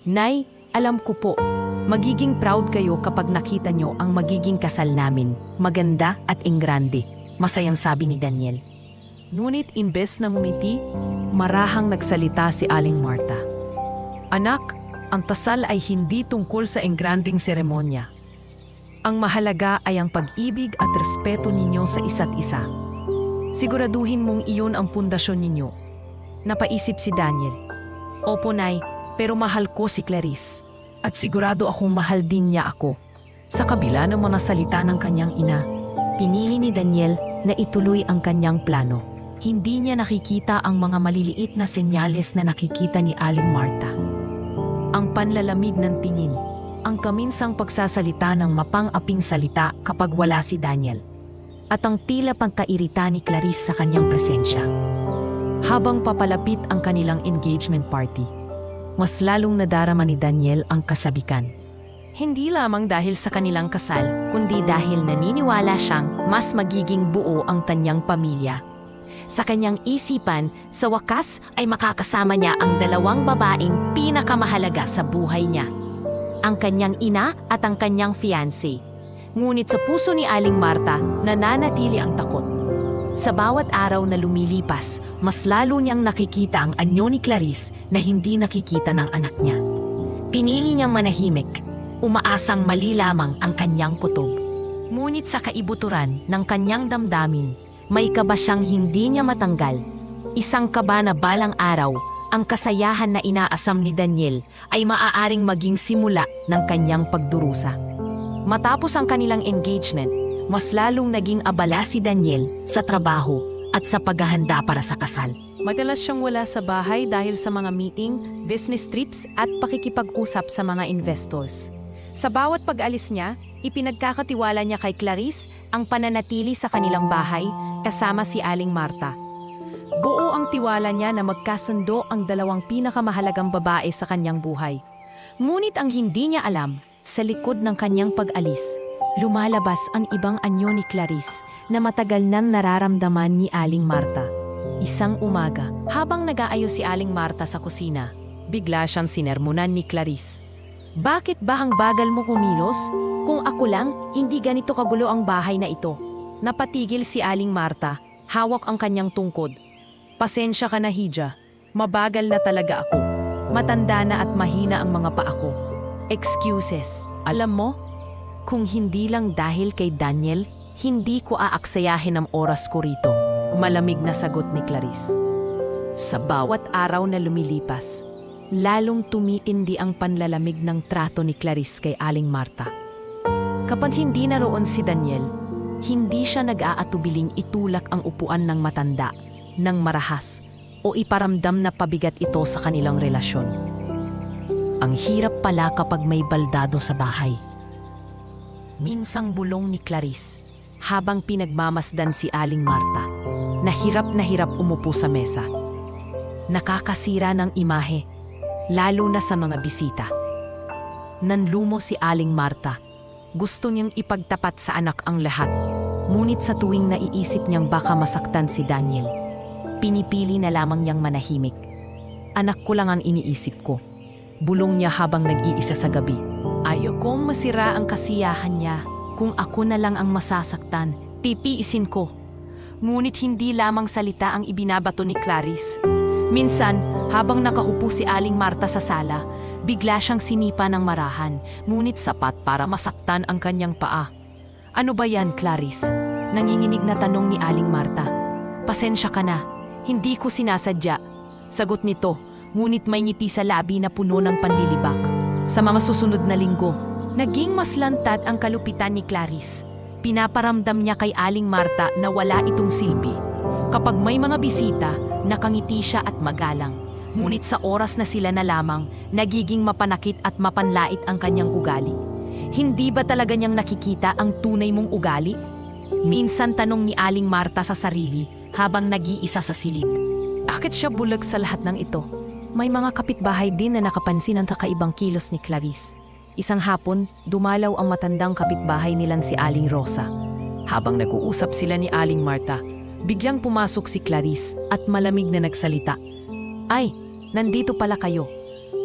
Nay, alam ko po, magiging proud kayo kapag nakita nyo ang magiging kasal namin. Maganda at engrande, masayang sabi ni Daniel. Ngunit imbes na ngumiti, marahang nagsalita si Aling Marta. Anak, ang tasal ay hindi tungkol sa engranding seremonya. Ang mahalaga ay ang pag-ibig at respeto ninyo sa isa't isa. Siguraduhin mong iyon ang pundasyon ninyo. Napaisip si Daniel. Opo, Nay, Pero mahal ko si Clarice. At sigurado akong mahal din niya ako. Sa kabila ng mga salita ng kanyang ina, pinili ni Daniel na ituloy ang kanyang plano. Hindi niya nakikita ang mga maliliit na senyales na nakikita ni Aling Marta. Ang panlalamig ng tingin, ang kaminsang pagsasalita ng mapang-aping salita kapag wala si Daniel, at ang tila pagkairita ni Clarice sa kanyang presensya. Habang papalapit ang kanilang engagement party, mas lalong nadarama ni Daniel ang kasabikan. Hindi lamang dahil sa kanilang kasal, kundi dahil naniniwala siyang mas magiging buo ang kanyang pamilya. Sa kanyang isipan, sa wakas ay makakasama niya ang dalawang babaeng pinakamahalaga sa buhay niya. Ang kanyang ina at ang kanyang fiancé. Ngunit sa puso ni Aling Marta, nananatili ang takot. Sa bawat araw na lumilipas, mas lalo niyang nakikita ang anyo ni Clarice na hindi nakikita ng anak niya. Pinili niyang manahimik, umaasang mali lamang ang kanyang kutob. Ngunit sa kaibuturan ng kanyang damdamin, may kaba siyang hindi niya matanggal. Isang kaba na balang araw, ang kasayahan na inaasam ni Daniel ay maaaring maging simula ng kanyang pagdurusa. Matapos ang kanilang engagement, mas lalong naging abala si Daniel sa trabaho at sa paghahanda para sa kasal. Madalas siyang wala sa bahay dahil sa mga meeting, business trips at pakikipag-usap sa mga investors. Sa bawat pag-alis niya, ipinagkakatiwala niya kay Clarice ang pananatili sa kanilang bahay kasama si Aling Marta. Buo ang tiwala niya na magkasundo ang dalawang pinakamahalagang babae sa kanyang buhay. Ngunit ang hindi niya alam, sa likod ng kanyang pag-alis, lumalabas ang ibang anyo ni Clarice na matagal nang nararamdaman ni Aling Marta. Isang umaga, habang nag-aayos si Aling Marta sa kusina, bigla siyang sinermonan ni Clarice. Bakit ba ang bagal mo kumilos? Kung ako lang, hindi ganito kagulo ang bahay na ito. Napatigil si Aling Marta, hawak ang kanyang tungkod. Pasensya ka na, Hija. Mabagal na talaga ako. Matanda na at mahina ang mga paa ko. Excuses. Alam mo, kung hindi lang dahil kay Daniel, hindi ko aaksayahin ang oras ko rito. Malamig na sagot ni Clarice. Sa bawat araw na lumilipas, lalong tumitindi ang panlalamig ng trato ni Clarice kay Aling Marta. Kapag hindi naroon si Daniel, hindi siya nag-aatubiling itulak ang upuan ng matanda, ng marahas, o iparamdam na pabigat ito sa kanilang relasyon. Ang hirap pala kapag may baldado sa bahay. Minsang bulong ni Clarice habang pinagmamasdan si Aling Marta, na hirap umupo sa mesa. Nakakasira ng imahe, lalo na sa mga bisita. Nanlumo si Aling Marta. Gusto niyang ipagtapat sa anak ang lahat, ngunit sa tuwing naiisip niyang baka masaktan si Daniel, pinipili na lamang niyang manahimik. Anak ko lang ang iniisip ko, bulong niya habang nag-iisa sa gabi. Ayokong masira ang kasiyahan niya. Kung ako na lang ang masasaktan, pipiisin ko. Ngunit hindi lamang salita ang ibinabato ni Clarice. Minsan, habang nakaupo si Aling Marta sa sala, bigla siyang sinipa ng marahan, ngunit sapat para masaktan ang kanyang paa. Ano ba yan, Clarice? Nanginginig na tanong ni Aling Marta. Pasensya ka na, hindi ko sinasadya. Sagot nito, ngunit may ngiti sa labi na puno ng panlilibak. Sa mga susunod na linggo, naging mas lantad ang kalupitan ni Clarice. Pinaparamdam niya kay Aling Marta na wala itong silbi. Kapag may mga bisita, nakangiti siya at magalang. Ngunit sa oras na sila na lamang, nagiging mapanakit at mapanlait ang kanyang ugali. Hindi ba talaga niyang nakikita ang tunay mong ugali? Minsan tanong ni Aling Marta sa sarili habang nag-iisa sa silid. Bakit siya bulag sa lahat ng ito? May mga kapitbahay din na nakapansin ang kakaibang kilos ni Clarice. Isang hapon, dumalaw ang matandang kapitbahay nilang si Aling Rosa. Habang nag-uusap sila ni Aling Marta, biglang pumasok si Clarice at malamig na nagsalita. Ay, nandito pala kayo.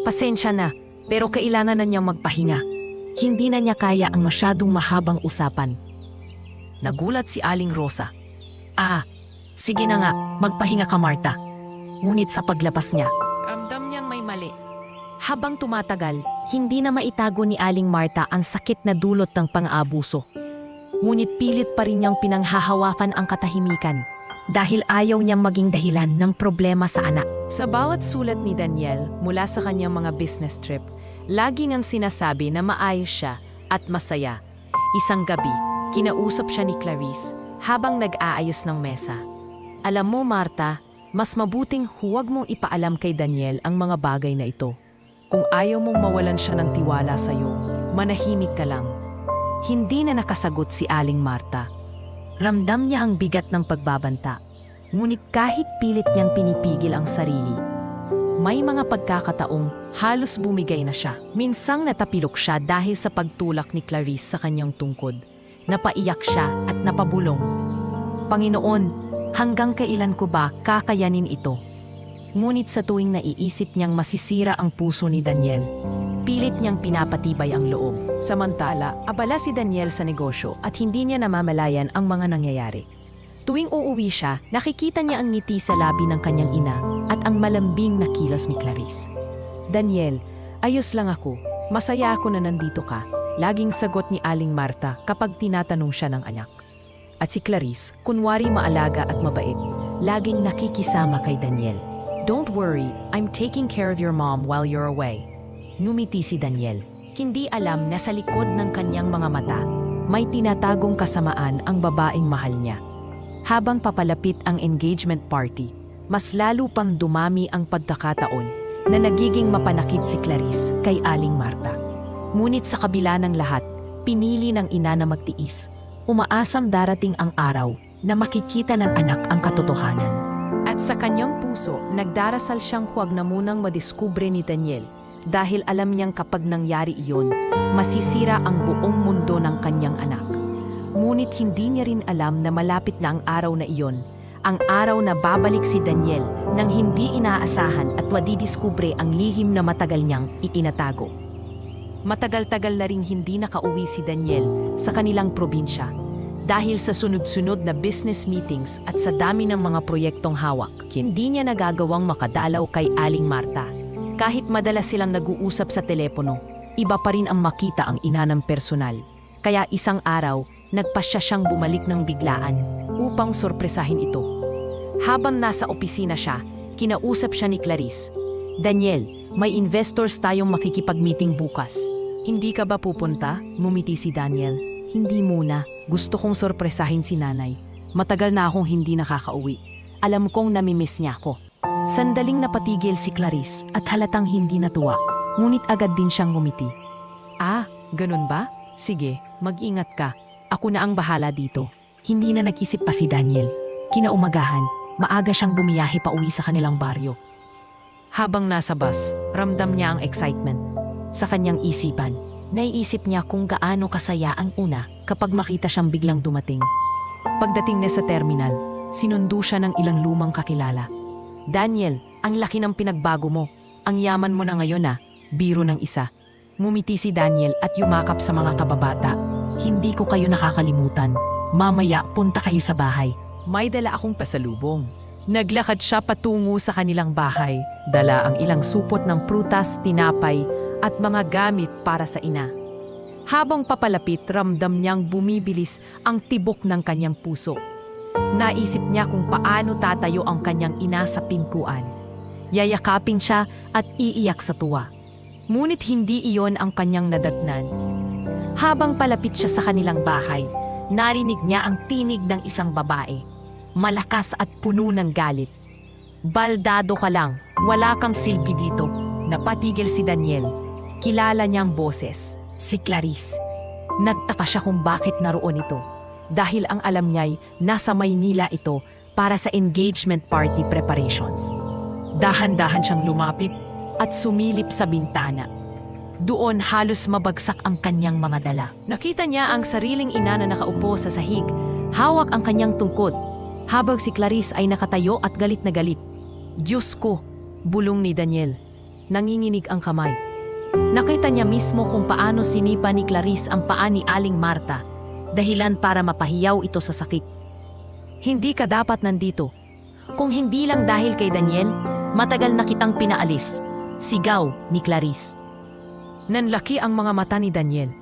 Pasensya na, pero kailangan na niyang magpahinga. Hindi na niya kaya ang masyadong mahabang usapan. Nagulat si Aling Rosa. Sige na nga, magpahinga ka, Marta. Ngunit sa paglabas niya, ramdam niyang may mali. Habang tumatagal, hindi na maitago ni Aling Marta ang sakit na dulot ng pang-aabuso. Ngunit pilit pa rin niyang pinanghahawakan ang katahimikan. dahil ayaw niyang maging dahilan ng problema sa anak. Sa bawat sulat ni Daniel mula sa kanyang mga business trip, lagi niyang sinasabi na maayos siya at masaya. Isang gabi, kinausap siya ni Clarice habang nag-aayos ng mesa. Alam mo, Marta, mas mabuting huwag mong ipaalam kay Daniel ang mga bagay na ito. Kung ayaw mong mawalan siya ng tiwala sa'yo, manahimik ka lang. Hindi na nakasagot si Aling Marta. Ramdam niya ang bigat ng pagbabanta, ngunit kahit pilit niyang pinipigil ang sarili. May mga pagkakataong halos bumigay na siya. Minsang natapilok siya dahil sa pagtulak ni Clarice sa kanyang tungkod. Napaiyak siya at napabulong. Panginoon, hanggang kailan ko ba kakayanin ito? Ngunit sa tuwing naiisip niyang masisira ang puso ni Daniel, pilit niyang pinapatibay ang loob. Samantala, abala si Daniel sa negosyo at hindi niya namamalayan ang mga nangyayari. Tuwing uuwi siya, nakikita niya ang ngiti sa labi ng kanyang ina at ang malambing na kilos ni Clarice. Daniel, ayos lang ako. Masaya ako na nandito ka. Laging sagot ni Aling Marta kapag tinatanong siya ng anak. At si Clarice, kunwari maalaga at mabait, laging nakikisama kay Daniel. Don't worry, I'm taking care of your mom while you're away. Ngumiti si Daniel. Hindi alam na sa likod ng kanyang mga mata, may tinatagong kasamaan ang babaeng mahal niya. Habang papalapit ang engagement party, mas lalo pang dumami ang pagkakataon na nagiging mapanakit si Clarice kay Aling Marta. Ngunit sa kabila ng lahat, pinili ng ina na magtiis. Umaasam darating ang araw na makikita ng anak ang katotohanan. At sa kanyang puso, nagdarasal siyang huwag na munang madiskubre ni Daniel dahil alam niyang kapag nangyari iyon, masisira ang buong mundo ng kanyang anak. Ngunit hindi niya rin alam na malapit na ang araw na iyon, ang araw na babalik si Daniel nang hindi inaasahan at madidiskubre ang lihim na matagal niyang itinatago. Matagal-tagal na ring hindi nakauwi si Daniel sa kanilang probinsya dahil sa sunod-sunod na business meetings at sa dami ng mga proyektong hawak. Hindi niya nagagawang makadalaw kay Aling Marta. Kahit madalas silang nag-uusap sa telepono, iba pa rin ang makita ang ina ng personal. Kaya isang araw, nagpasya siyang bumalik ng biglaan upang sorpresahin ito. Habang nasa opisina siya, kinausap siya ni Clarice. Daniel, may investors tayong makikipag-meeting bukas. Hindi ka ba pupunta? Ngumiti si Daniel. Hindi muna. Gusto kong sorpresahin si nanay. Matagal na akong hindi nakakauwi. Alam kong namimiss niya ako. Sandaling napatigil si Clarice at halatang hindi natuwa. Ngunit agad din siyang ngumiti. Ah, ganun ba? Sige, mag-ingat ka. Ako na ang bahala dito. Hindi na nag-isip pa si Daniel. Kinaumagahan, maaga siyang bumiyahe pa uwi sa kanilang baryo. Habang nasa bus, ramdam niya ang excitement. Sa kanyang isipan, naiisip niya kung gaano kasaya ang una kapag makita siyang biglang dumating. Pagdating niya sa terminal, sinundo siya ng ilang lumang kakilala. Daniel, ang laki ng pinagbago mo. Ang yaman mo na ngayon biro ng isa. Ngumiti si Daniel at yumakap sa mga kababata. Hindi ko kayo nakakalimutan. Mamaya punta kayo sa bahay. May dala akong pasalubong. Naglakad siya patungo sa kanilang bahay. Dala ang ilang supot ng prutas, tinapay at mga gamit para sa ina. Habang papalapit, ramdam niyang bumibilis ang tibok ng kanyang puso. Naisip niya kung paano tatayo ang kanyang ina sa pinkuan. Yayakapin siya at iiyak sa tuwa. Ngunit hindi iyon ang kanyang nadatnan. Habang palapit siya sa kanilang bahay, narinig niya ang tinig ng isang babae. Malakas at puno ng galit. Baldado ka lang, wala kang silbi dito. Napatigil si Daniel. Kilala niyang boses, si Clarice. Nagtaka siya kung bakit naroon ito. Dahil ang alam niya'y nasa Maynila ito para sa engagement party preparations. Dahan-dahan siyang lumapit at sumilip sa bintana. Doon halos mabagsak ang kanyang mga dala. Nakita niya ang sariling ina na nakaupo sa sahig. Hawak ang kanyang tungkod. Habang si Clarice ay nakatayo at galit na galit. Diyos ko, bulong ni Daniel. Nanginginig ang kamay. Nakita niya mismo kung paano sinipa ni Clarice ang paa ni Aling Marta. Dahilan para mapahiyaw ito sa sakit. Hindi ka dapat nandito. Kung hindi lang dahil kay Daniel, matagal na kitang pinaalis. Sigaw ni Clarice. Nanlaki ang mga mata ni Daniel.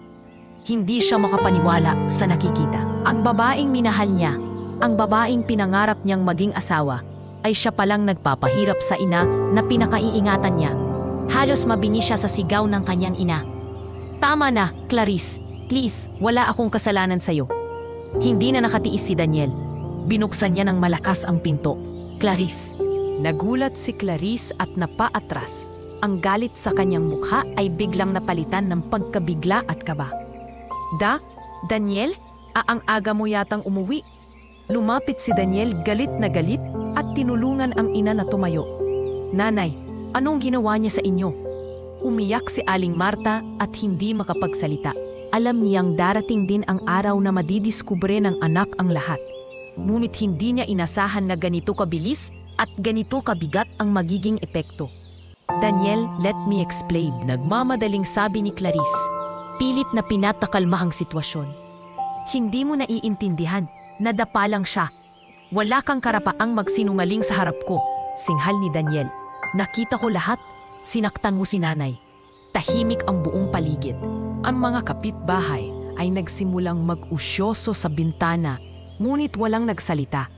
Hindi siya makapaniwala sa nakikita. Ang babaeng minahal niya, ang babaeng pinangarap niyang maging asawa ay siya palang nagpapahirap sa ina na pinakaiingatan niya. Halos mabini siya sa sigaw ng kanyang ina. Tama na, Clarice. Please, wala akong kasalanan sa'yo. Hindi na nakatiis si Daniel. Binuksan niya ng malakas ang pinto. Clarice. Nagulat si Clarice at napaatras. Ang galit sa kanyang mukha ay biglang napalitan ng pagkabigla at kaba. Daniel? Ang aga mo yatang umuwi. Lumapit si Daniel galit na galit at tinulungan ang ina na tumayo. Nanay, anong ginawa niya sa inyo? Umiyak si Aling Marta at hindi makapagsalita. Alam niyang darating din ang araw na madidiskubre ng anak ang lahat. Ngunit hindi niya inasahan na ganito kabilis at ganito kabigat ang magiging epekto. Daniel, let me explain. Nagmamadaling sabi ni Clarice. Pilit na pinatakalma ang sitwasyon. Hindi mo naiintindihan. Nadapa lang siya. Wala kang karapaang magsinungaling sa harap ko. Singhal ni Daniel. Nakita ko lahat. Sinaktan mo si nanay. Tahimik ang buong paligid. Ang mga kapitbahay ay nagsimulang mag-usyoso sa bintana, ngunit walang nagsalita.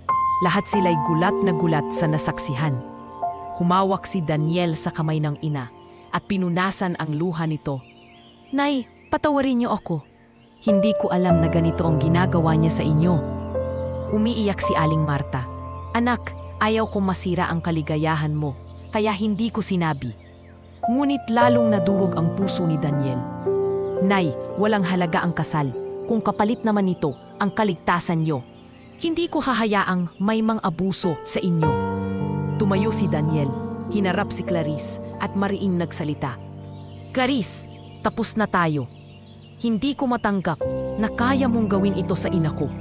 Lahat sila'y gulat na gulat sa nasaksihan. Humawak si Daniel sa kamay ng ina at pinunasan ang luha nito. Nay, patawarin niyo ako. Hindi ko alam na ganito ang ginagawa niya sa inyo. Umiiyak si Aling Marta. Anak, ayaw kong masira ang kaligayahan mo, kaya hindi ko sinabi. Ngunit lalong nadurog ang puso ni Daniel. Nay, walang halaga ang kasal. Kung kapalit naman nito ang kaligtasan niyo, hindi ko hahayaang may mang-abuso sa inyo. Tumayo si Daniel, hinarap si Clarice at mariing nagsalita. Clarice, tapos na tayo. Hindi ko matanggap na kaya mong gawin ito sa ina ko.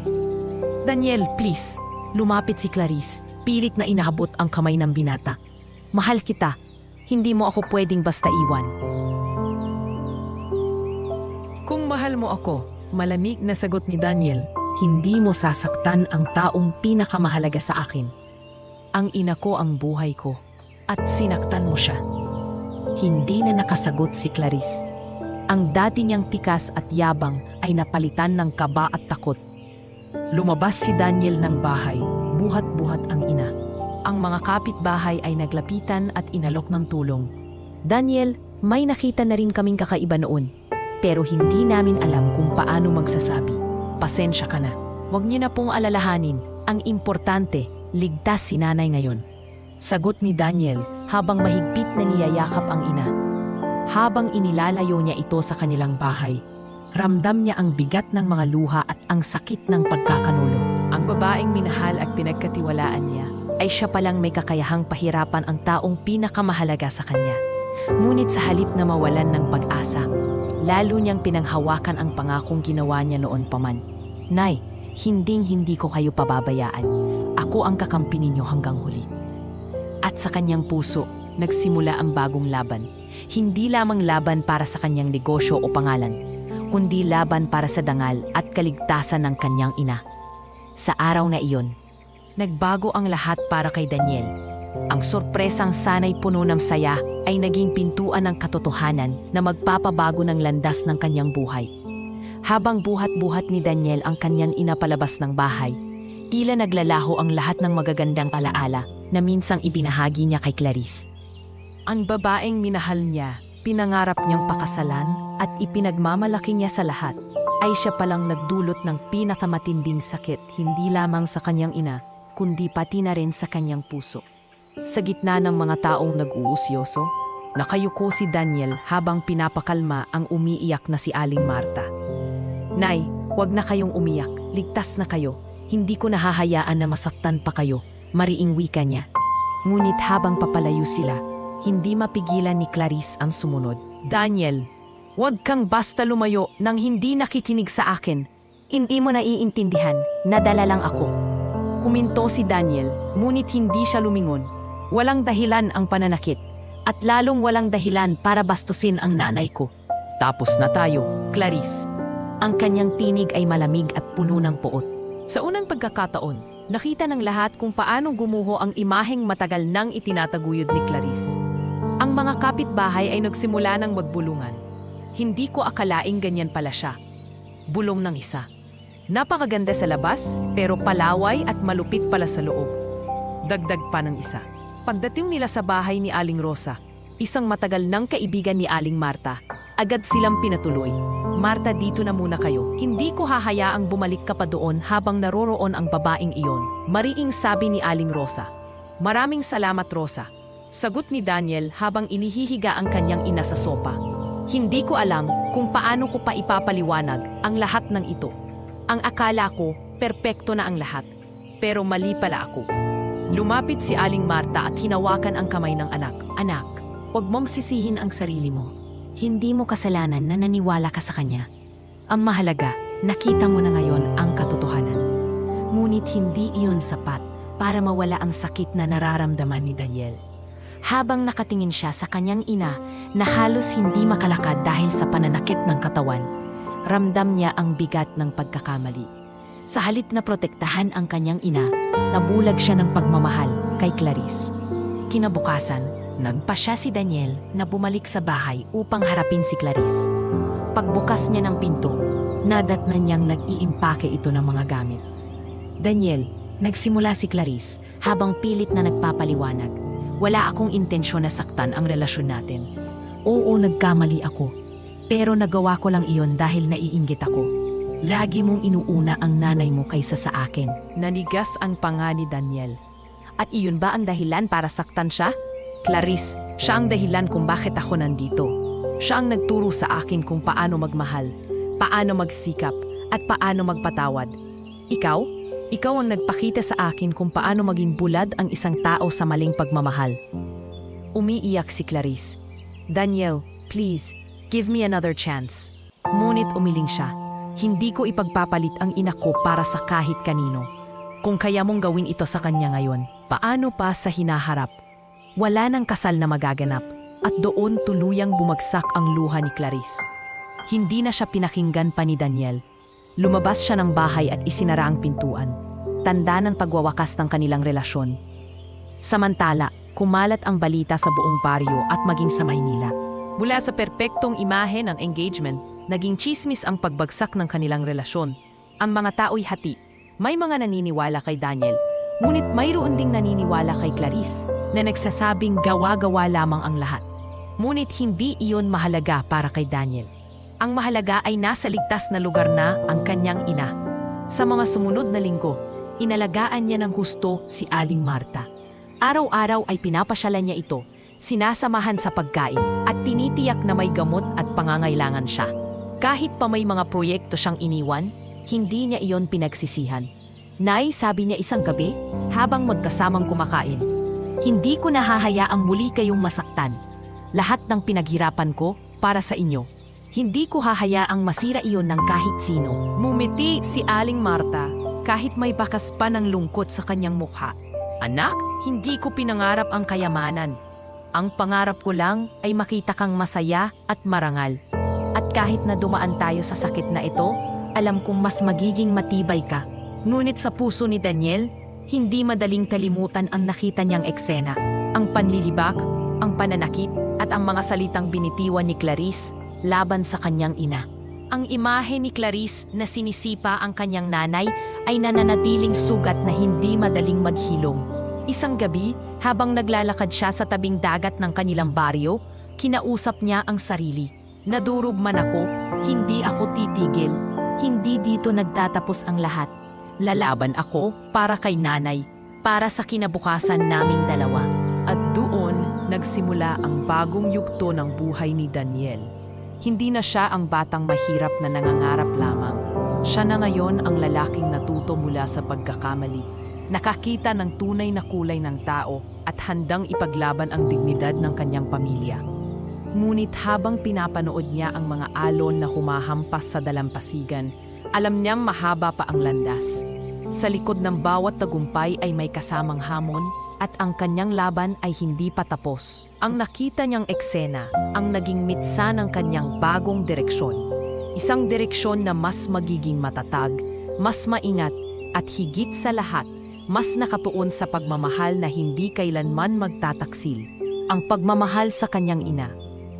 Daniel, please. Lumapit si Clarice, pilit na inaabot ang kamay ng binata. Mahal kita. Hindi mo ako pwedeng basta iwan. Kung mahal mo ako, malamig na sagot ni Daniel, hindi mo sasaktan ang taong pinakamahalaga sa akin. Ang ina ko ang buhay ko, at sinaktan mo siya. Hindi na nakasagot si Clarice. Ang dati niyang tikas at yabang ay napalitan ng kaba at takot. Lumabas si Daniel ng bahay, buhat-buhat ang ina. Ang mga kapitbahay ay naglapitan at inalok ng tulong. Daniel, may nakita na rin kaming kakaiba noon. Pero hindi namin alam kung paano magsasabi. Pasensya ka na. Huwag niyo na pong alalahanin. Ang importante, ligtas si nanay ngayon. Sagot ni Daniel habang mahigpit na niyayakap ang ina. Habang inilalayo niya ito sa kanilang bahay, ramdam niya ang bigat ng mga luha at ang sakit ng pagkakanulo. Ang babaeng minahal at pinagkatiwalaan niya ay siya palang may kakayahang pahirapan ang taong pinakamahalaga sa kanya. Ngunit sa halip na mawalan ng pag-asa, lalo niyang pinanghawakan ang pangakong ginawa niya noon pa man. Nay, hinding-hindi ko kayo pababayaan. Ako ang kakampi ninyo hanggang huli. At sa kanyang puso, nagsimula ang bagong laban. Hindi lamang laban para sa kanyang negosyo o pangalan, kundi laban para sa dangal at kaligtasan ng kanyang ina. Sa araw na iyon, nagbago ang lahat para kay Daniel. Ang sorpresang sanay puno ng saya ay naging pintuan ng katotohanan na magpapabago ng landas ng kanyang buhay. Habang buhat-buhat ni Daniel ang kanyang ina palabas ng bahay, tila naglalaho ang lahat ng magagandang alaala na minsang ibinahagi niya kay Clarice. Ang babaeng minahal niya, pinangarap niyang pakasalan at ipinagmamalaki niya sa lahat, ay siya palang nagdulot ng pinakamatinding sakit hindi lamang sa kanyang ina, kundi pati na rin sa kanyang puso. Sa gitna ng mga taong nag-uusyoso, nakayuko si Daniel habang pinapakalma ang umiiyak na si Aling Marta. Nay, huwag na kayong umiyak, ligtas na kayo, hindi ko nahahayaan na masaktan pa kayo, mariing wika niya. Ngunit habang papalayo sila, hindi mapigilan ni Clarice ang sumunod. Daniel, huwag kang basta lumayo nang hindi nakikinig sa akin. Hindi mo naiintindihan, nadala lang ako. Kuminto si Daniel, ngunit hindi siya lumingon. Walang dahilan ang pananakit, at lalong walang dahilan para bastusin ang nanay ko. Tapos na tayo, Clarice. Ang kanyang tinig ay malamig at puno ng puot. Sa unang pagkakataon, nakita ng lahat kung paano gumuho ang imaheng matagal nang itinataguyod ni Clarice. Ang mga kapitbahay ay nagsimula ng magbulungan. Hindi ko akalaing ganyan pala siya. Bulong ng isa. Napakaganda sa labas, pero palaway at malupit pala sa loob. Dagdag pa ng isa. Pagdating nila sa bahay ni Aling Rosa, isang matagal nang kaibigan ni Aling Marta, agad silang pinatuloy. Marta, dito na muna kayo. Hindi ko hahayaang bumalik ka pa doon habang naroroon ang babaeng iyon. Mariing sabi ni Aling Rosa. Maraming salamat, Rosa. Sagot ni Daniel habang inihihiga ang kanyang ina sa sopa. Hindi ko alam kung paano ko pa ipapaliwanag ang lahat ng ito. Ang akala ko, perpekto na ang lahat. Pero mali pala ako. Lumapit si Aling Marta at hinawakan ang kamay ng anak. Anak, huwag mong sisihin ang sarili mo. Hindi mo kasalanan na naniwala ka sa kanya. Ang mahalaga, nakita mo na ngayon ang katotohanan. Ngunit hindi iyon sapat para mawala ang sakit na nararamdaman ni Daniel. Habang nakatingin siya sa kanyang ina na halos hindi makalakad dahil sa pananakit ng katawan, ramdam niya ang bigat ng pagkakamali. Sa halip na protektahan ang kanyang ina, nabulag siya ng pagmamahal kay Clarice. Kinabukasan, nagpasya si Daniel na bumalik sa bahay upang harapin si Clarice. Pagbukas niya ng pinto, nadatnan niyang nag-iimpake ito ng mga gamit. Daniel, nagsimula si Clarice habang pilit na nagpapaliwanag. Wala akong intensyon na saktan ang relasyon natin. Oo, nagkamali ako. Pero nagawa ko lang iyon dahil naiinggit ako. Lagi mong inuuna ang nanay mo kaysa sa akin. Nanigas ang panga ni Daniel. At iyon ba ang dahilan para saktan siya? Clarice, siya ang dahilan kung bakit ako nandito. Siya ang nagturo sa akin kung paano magmahal, paano magsikap, at paano magpatawad. Ikaw ang nagpakita sa akin kung paano maging bulad ang isang tao sa maling pagmamahal. Umiiyak si Clarice. Daniel, please, give me another chance. Ngunit umiling siya. Hindi ko ipagpapalit ang ina ko para sa kahit kanino. Kung kaya mong gawin ito sa kanya ngayon, paano pa sa hinaharap? Wala nang kasal na magaganap at doon tuluyang bumagsak ang luha ni Clarice. Hindi na siya pinakinggan pa ni Daniel. Lumabas siya ng bahay at isinara ang pintuan. Tanda ng pagwawakas ng kanilang relasyon. Samantala, kumalat ang balita sa buong baryo at maging sa Maynila. Mula sa perpektong imahe ng engagement, naging tsismis ang pagbagsak ng kanilang relasyon. Ang mga tao'y hati. May mga naniniwala kay Daniel, ngunit mayroon ding naniniwala kay Clarice na nagsasabing gawa-gawa lamang ang lahat. Ngunit hindi iyon mahalaga para kay Daniel. Ang mahalaga ay nasa ligtas na lugar na ang kanyang ina. Sa mga sumunod na linggo, inalagaan niya ng husto si Aling Marta. Araw-araw ay pinapasyalan niya ito, sinasamahan sa pagkain at tinitiyak na may gamot at pangangailangan siya. Kahit pa may mga proyekto siyang iniwan, hindi niya iyon pinagsisihan. Nay, sabi niya isang gabi, habang magkasamang kumakain, hindi ko nahahayaang muli kayong masaktan. Lahat ng pinaghirapan ko para sa inyo. Hindi ko hahayaang masira iyon ng kahit sino. Mumiti si Aling Marta kahit may bakas pa ng lungkot sa kanyang mukha. Anak, hindi ko pinangarap ang kayamanan. Ang pangarap ko lang ay makita kang masaya at marangal. At kahit na dumaan tayo sa sakit na ito, alam kong mas magiging matibay ka. Ngunit sa puso ni Daniel, hindi madaling kalimutan ang nakita niyang eksena. Ang panlilibak, ang pananakit, at ang mga salitang binitiwan ni Clarice laban sa kanyang ina. Ang imahe ni Clarice na sinisipa ang kanyang nanay ay nananatiling sugat na hindi madaling maghilom. Isang gabi, habang naglalakad siya sa tabing dagat ng kanilang baryo, kinausap niya ang sarili. Nadurog man ako, hindi ako titigil. Hindi dito nagtatapos ang lahat. Lalaban ako para kay nanay, para sa kinabukasan naming dalawa. At doon, nagsimula ang bagong yugto ng buhay ni Daniel. Hindi na siya ang batang mahirap na nangangarap lamang. Siya na ngayon ang lalaking natuto mula sa pagkakamali. Nakakita ng tunay na kulay ng tao at handang ipaglaban ang dignidad ng kanyang pamilya. Ngunit habang pinapanood niya ang mga alon na humahampas sa dalampasigan, alam niyang mahaba pa ang landas. Sa likod ng bawat tagumpay ay may kasamang hamon at ang kanyang laban ay hindi pa tapos. Ang nakita niyang eksena ang naging mitsa ng kanyang bagong direksyon. Isang direksyon na mas magiging matatag, mas maingat at higit sa lahat, mas nakatuon sa pagmamahal na hindi kailanman magtataksil. Ang pagmamahal sa kanyang ina.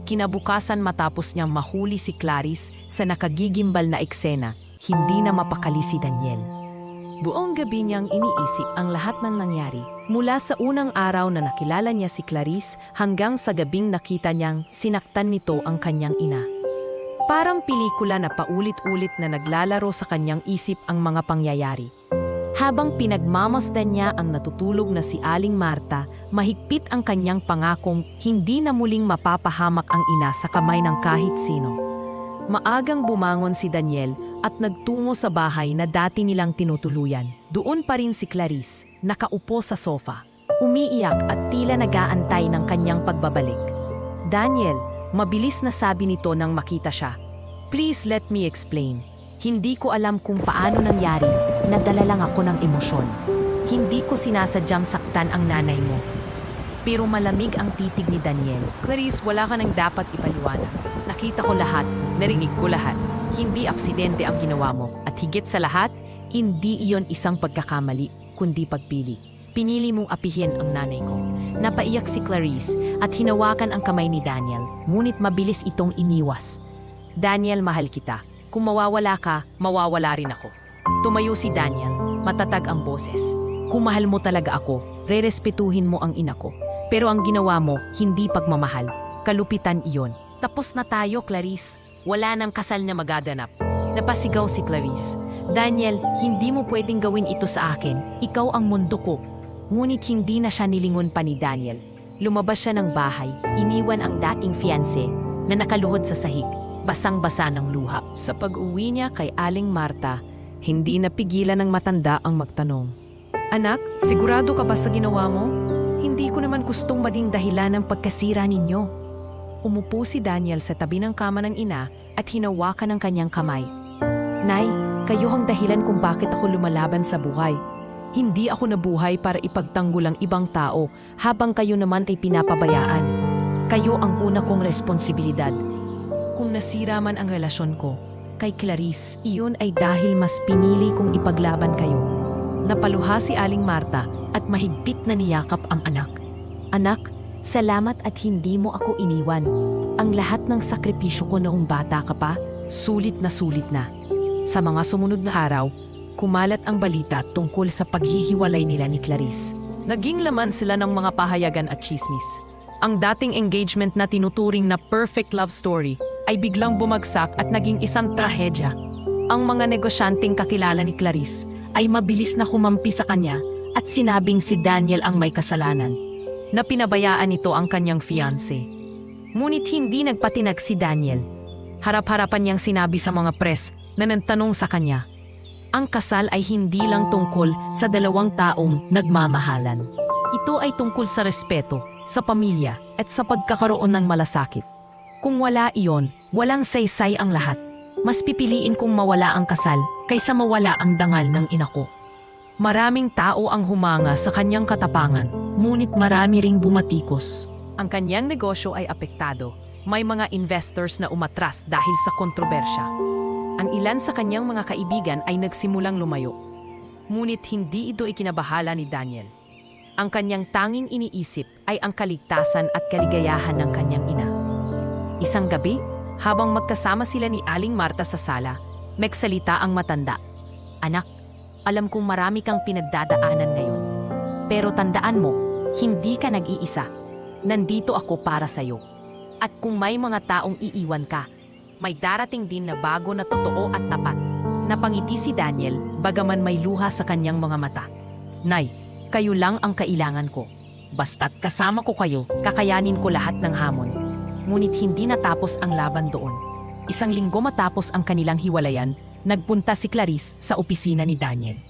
Kinabukasan matapos niyang mahuli si Clarice sa nakagigimbal na eksena, hindi na mapakali si Daniel. Buong gabi niyang iniisip ang lahat ng nangyari. Mula sa unang araw na nakilala niya si Clarice hanggang sa gabing nakita niyang sinaktan nito ang kanyang ina. Parang pelikula na paulit-ulit na naglalaro sa kanyang isip ang mga pangyayari. Habang pinagmamasdan niya ang natutulog na si Aling Marta, mahigpit ang kanyang pangakong hindi na muling mapapahamak ang ina sa kamay ng kahit sino. Maagang bumangon si Daniel at nagtungo sa bahay na dati nilang tinutuluyan. Doon pa rin si Clarice, nakaupo sa sofa, umiiyak at tila nag-aantay ng kanyang pagbabalik. Daniel, mabilis na sabi nito nang makita siya. Please let me explain. Hindi ko alam kung paano nangyari, nadala lang ako ng emosyon. Hindi ko sinasadyang saktan ang nanay mo. Pero malamig ang titig ni Daniel. Clarice, wala ka nang dapat ipaliwanag. Nakita ko lahat, narinig ko lahat. Hindi aksidente ang ginawa mo. At higit sa lahat, hindi iyon isang pagkakamali, kundi pagpili. Pinili mong apihin ang nanay ko. Napaiyak si Clarice at hinawakan ang kamay ni Daniel, ngunit mabilis itong iniwas. Daniel, mahal kita. Kung mawawala ka, mawawala rin ako. Tumayo si Daniel, matatag ang boses. Kung mahal mo talaga ako, rerespetuhin mo ang ina ko. Pero ang ginawa mo, hindi pagmamahal. Kalupitan iyon. Tapos na tayo, Clarice. Wala nang kasal na magaganap. Napasigaw si Clarice. Daniel, hindi mo pwedeng gawin ito sa akin. Ikaw ang mundo ko. Ngunit hindi na siya nilingon pa ni Daniel. Lumabas siya ng bahay, iniwan ang dating fiancé na nakaluhod sa sahig. Basang-basa ng luha. Sa pag-uwi niya kay Aling Marta, hindi napigilan ng matanda ang magtanong. Anak, sigurado ka ba sa ginawa mo? Hindi ko naman gustong maging dahilan ng pagkasira ninyo. Umupo si Daniel sa tabi ng kama ng ina at hinawakan ang kanyang kamay. Nay, kayo ang dahilan kung bakit ako lumalaban sa buhay. Hindi ako nabuhay para ipagtanggol ang ibang tao habang kayo naman ay pinapabayaan. Kayo ang una kong responsibilidad. Kung nasira man ang relasyon ko, kay Clarice, iyon ay dahil mas pinili kong ipaglaban kayo. Napaluha si Aling Marta at mahigpit na niyakap ang anak. Anak, salamat at hindi mo ako iniwan. Ang lahat ng sakripisyo ko noong bata ka pa, sulit na. Sa mga sumunod na araw, kumalat ang balita tungkol sa paghihiwalay nila ni Clarice. Naging laman sila ng mga pahayagan at chismis. Ang dating engagement na tinuturing na perfect love story ay biglang bumagsak at naging isang trahedya. Ang mga negosyanteng kakilala ni Clarice ay mabilis na humampi sa kanya at sinabing si Daniel ang may kasalanan, na pinabayaan nito ang kanyang fiancé. Ngunit hindi nagpatinag si Daniel. Harap-harapan niyang sinabi sa mga press na nagtanong sa kanya, ang kasal ay hindi lang tungkol sa dalawang taong nagmamahalan. Ito ay tungkol sa respeto, sa pamilya at sa pagkakaroon ng malasakit. Kung wala iyon, walang saysay ang lahat. Mas pipiliin kong mawala ang kasal kaysa mawala ang dangal ng ina ko. Maraming tao ang humanga sa kanyang katapangan, ngunit marami ring bumatikos. Ang kanyang negosyo ay apektado. May mga investors na umatras dahil sa kontrobersya. Ang ilan sa kanyang mga kaibigan ay nagsimulang lumayo. Ngunit hindi ito ikinabahala ni Daniel. Ang kanyang tanging iniisip ay ang kaligtasan at kaligayahan ng kanyang ina. Isang gabi, habang magkasama sila ni Aling Marta sa sala, nagsalita ang matanda. Anak, alam kong marami kang pinagdadaanan ngayon. Pero tandaan mo, hindi ka nag-iisa. Nandito ako para sa'yo. At kung may mga taong iiwan ka, may darating din na bago na totoo at tapat. Napangiti si Daniel, bagaman may luha sa kanyang mga mata. Nay, kayo lang ang kailangan ko. Basta't kasama ko kayo, kakayanin ko lahat ng hamon. Ngunit hindi natapos ang laban doon. Isang linggo matapos ang kanilang hiwalayan, nagpunta si Clarice sa opisina ni Daniel.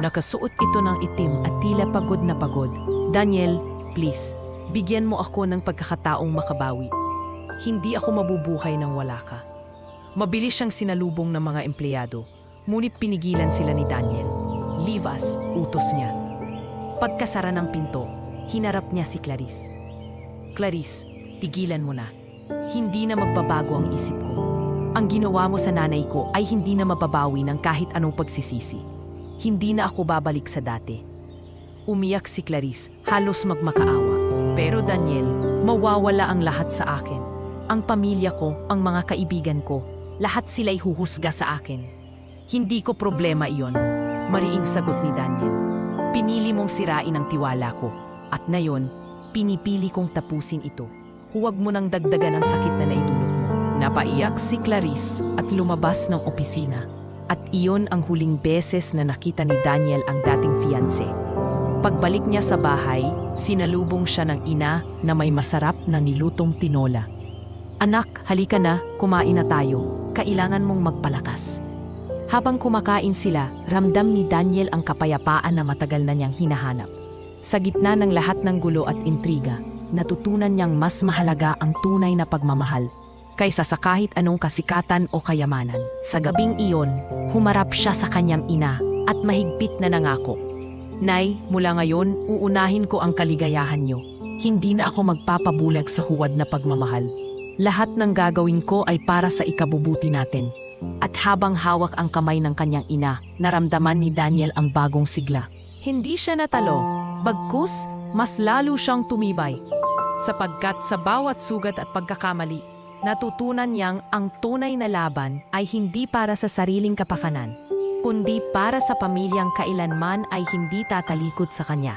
Nakasuot ito ng itim at tila pagod na pagod. Daniel, please, bigyan mo ako ng pagkakataong makabawi. Hindi ako mabubuhay nang wala ka. Mabilis siyang sinalubong ng mga empleyado, ngunit pinigilan sila ni Daniel. Leave us, utos niya. Pagkasara ng pinto, hinarap niya si Clarice. Clarice, tigilan mo na. Hindi na magbabago ang isip ko. Ang ginawa mo sa nanay ko ay hindi na mababawi ng kahit anong pagsisisi. Hindi na ako babalik sa dati. Umiyak si Clarice, halos magmakaawa. Pero Daniel, mawawala ang lahat sa akin. Ang pamilya ko, ang mga kaibigan ko, lahat sila'y huhusga sa akin. Hindi ko problema iyon, mariing sagot ni Daniel. Pinili mong sirain ang tiwala ko, at ngayon, pinipili kong tapusin ito. Huwag mo nang dagdagan ang sakit na naidulot mo. Napaiyak si Clarice at lumabas ng opisina. At iyon ang huling beses na nakita ni Daniel ang dating fiancé. Pagbalik niya sa bahay, sinalubong siya ng ina na may masarap na nilutong tinola. Anak, halika na, kumain na tayo. Kailangan mong magpalakas. Habang kumakain sila, ramdam ni Daniel ang kapayapaan na matagal na niyang hinahanap. Sa gitna ng lahat ng gulo at intriga, natutunan niyang mas mahalaga ang tunay na pagmamahal kaysa sa kahit anong kasikatan o kayamanan. Sa gabing iyon, humarap siya sa kanyang ina at mahigpit na nangako. Nay, mula ngayon, uunahin ko ang kaligayahan niyo. Hindi na ako magpapabulag sa huwad na pagmamahal. Lahat ng gagawin ko ay para sa ikabubuti natin. At habang hawak ang kamay ng kanyang ina, naramdaman ni Daniel ang bagong sigla. Hindi siya natalo, bagkus mas lalo siyang tumibay. Sapagkat sa bawat sugat at pagkakamali, natutunan niyang ang tunay na laban ay hindi para sa sariling kapakanan, kundi para sa pamilyang kailanman ay hindi tatalikod sa kanya.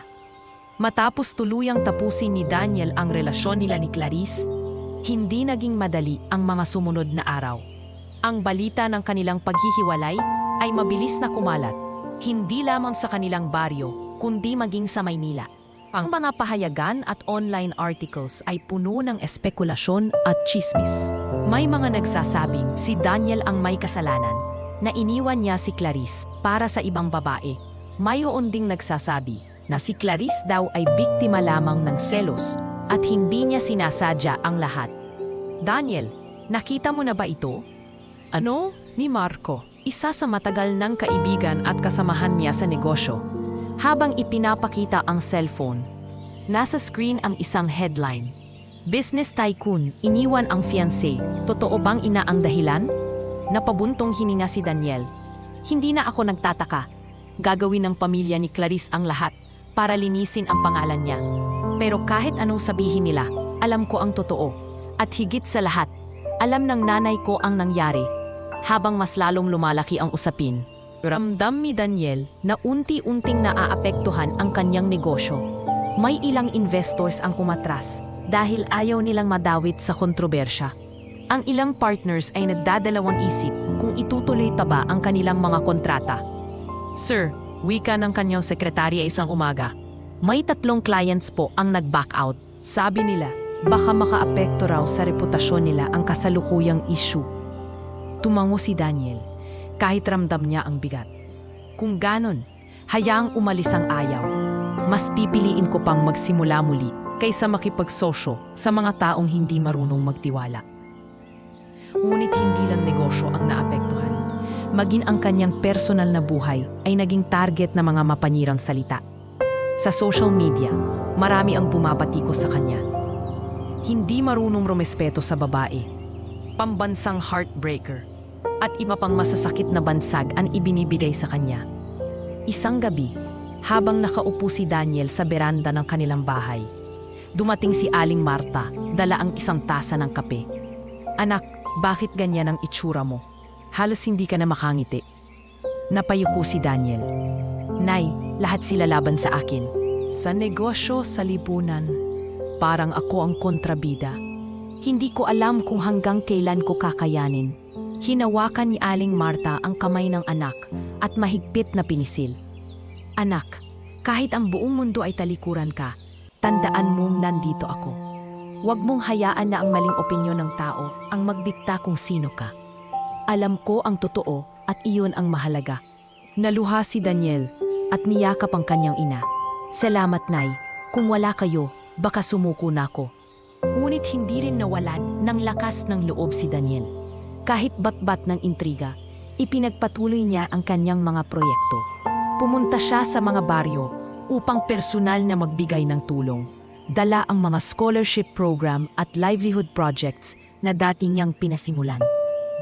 Matapos tuluyang tapusin ni Daniel ang relasyon nila ni Clarice, hindi naging madali ang mga sumunod na araw. Ang balita ng kanilang paghihiwalay ay mabilis na kumalat, hindi lamang sa kanilang baryo, kundi maging sa Maynila. Ang mga pahayagan at online articles ay puno ng espekulasyon at chismis. May mga nagsasabing si Daniel ang may kasalanan, na iniwan niya si Clarice para sa ibang babae. Mayroon ding nagsasabi na si Clarice daw ay biktima lamang ng selos at hindi niya sinasadya ang lahat. Daniel, nakita mo na ba ito? Ano? Ni Marco, isa sa matagal ng kaibigan at kasamahan niya sa negosyo. Habang ipinapakita ang cellphone, nasa screen ang isang headline. Business tycoon, iniwan ang fiancé. Totoo bang ina ang dahilan? Napabuntong hininga si Daniel. Hindi na ako nagtataka. Gagawin ng pamilya ni Clarice ang lahat para linisin ang pangalan niya. Pero kahit anong sabihin nila, alam ko ang totoo. At higit sa lahat, alam ng nanay ko ang nangyari. Habang mas lalong lumalaki ang usapin, ramdam ni Daniel na unti-unting naaapektuhan ang kanyang negosyo. May ilang investors ang umatras dahil ayaw nilang madawit sa kontrobersya. Ang ilang partners ay nagdadalawang isip kung itutuloy pa ba ang kanilang mga kontrata. Sir, wika ng kanyang sekretarya isang umaga. May 3 clients po ang nag-back out. Sabi nila, baka makaapekto raw sa reputasyon nila ang kasalukuyang issue. Tumango si Daniel, kahit ramdam niya ang bigat. Kung ganon, hayaang umalis ang ayaw. Mas pipiliin ko pang magsimula muli kaysa makipagsosyo sa mga taong hindi marunong magtiwala. Ngunit hindi lang negosyo ang naapektuhan. Maging ang kanyang personal na buhay ay naging target ng mga mapanirang salita. Sa social media, marami ang bumabati sa kanya. Hindi marunong rumespeto sa babae, pambansang heartbreaker, at iba pang masasakit na bansag ang ibinibigay sa kanya. Isang gabi, habang nakaupo si Daniel sa beranda ng kanilang bahay, dumating si Aling Marta, dala ang isang tasa ng kape. Anak, bakit ganyan ang itsura mo? Halos hindi ka na makangiti. Napayuko si Daniel. Nay, lahat sila laban sa akin. Sa negosyo, sa lipunan, parang ako ang kontrabida. Hindi ko alam kung hanggang kailan ko kakayanin. Hinawakan ni Aling Marta ang kamay ng anak at mahigpit na pinisil. Anak, kahit ang buong mundo ay talikuran ka, tandaan mong nandito ako. Huwag mong hayaan na ang maling opinyon ng tao ang magdikta kung sino ka. Alam ko ang totoo at iyon ang mahalaga. Naluha si Daniel at niyakap ang kanyang ina. Salamat, Nay. Kung wala kayo, baka sumuko na ako. Ngunit hindi rin nawalan ng lakas ng loob si Daniel. Kahit batbat ng intriga, ipinagpatuloy niya ang kanyang mga proyekto. Pumunta siya sa mga baryo upang personal na magbigay ng tulong. Dala ang mga scholarship program at livelihood projects na dati niyang pinasimulan.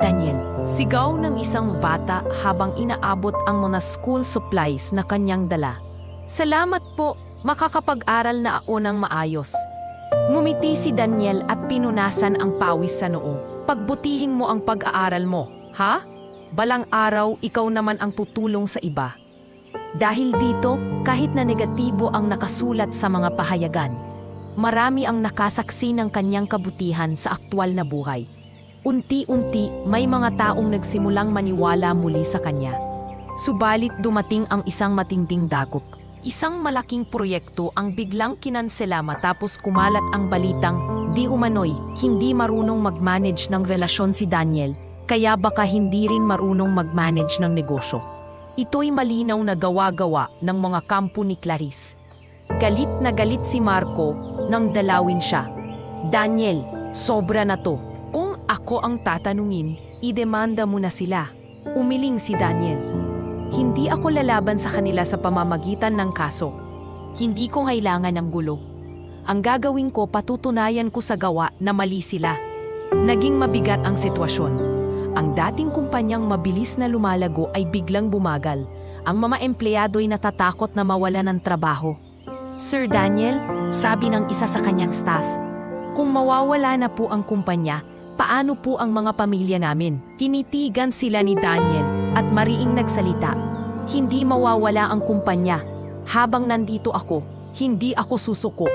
Daniel, sigaw ng isang bata habang inaabot ang mga school supplies na kanyang dala. Salamat po, makakapag-aral na ako ng maayos. Ngumiti si Daniel at pinunasan ang pawis sa noo. Pagbutihin mo ang pag-aaral mo, ha? Balang araw, ikaw naman ang tutulong sa iba. Dahil dito, kahit na negatibo ang nakasulat sa mga pahayagan, marami ang nakasaksi ng kanyang kabutihan sa aktwal na buhay. Unti-unti, may mga taong nagsimulang maniwala muli sa kanya. Subalit dumating ang isang matinding dagok. Isang malaking proyekto ang biglang kinansela matapos kumalat ang balitang di umano'y hindi marunong mag-manage ng relasyon si Daniel, kaya baka hindi rin marunong mag-manage ng negosyo. Ito'y malinaw na gawa-gawa ng mga kampo ni Clarice. Galit na galit si Marco nang dalawin siya. Daniel, sobra na to. Kung ako ang tatanungin, idemanda mo na sila. Umiling si Daniel. Hindi ako lalaban sa kanila sa pamamagitan ng kaso. Hindi ko kailangan ng gulo. Ang gagawin ko, patutunayan ko sa gawa na mali sila. Naging mabigat ang sitwasyon. Ang dating kumpanyang mabilis na lumalago ay biglang bumagal. Ang mga empleyado'y natatakot na mawala ng trabaho. Sir Daniel, sabi ng isa sa kanyang staff, kung mawawala na po ang kumpanya, paano po ang mga pamilya namin? Tinitigan sila ni Daniel at mariing nagsalita. Hindi mawawala ang kumpanya. Habang nandito ako, hindi ako susuko.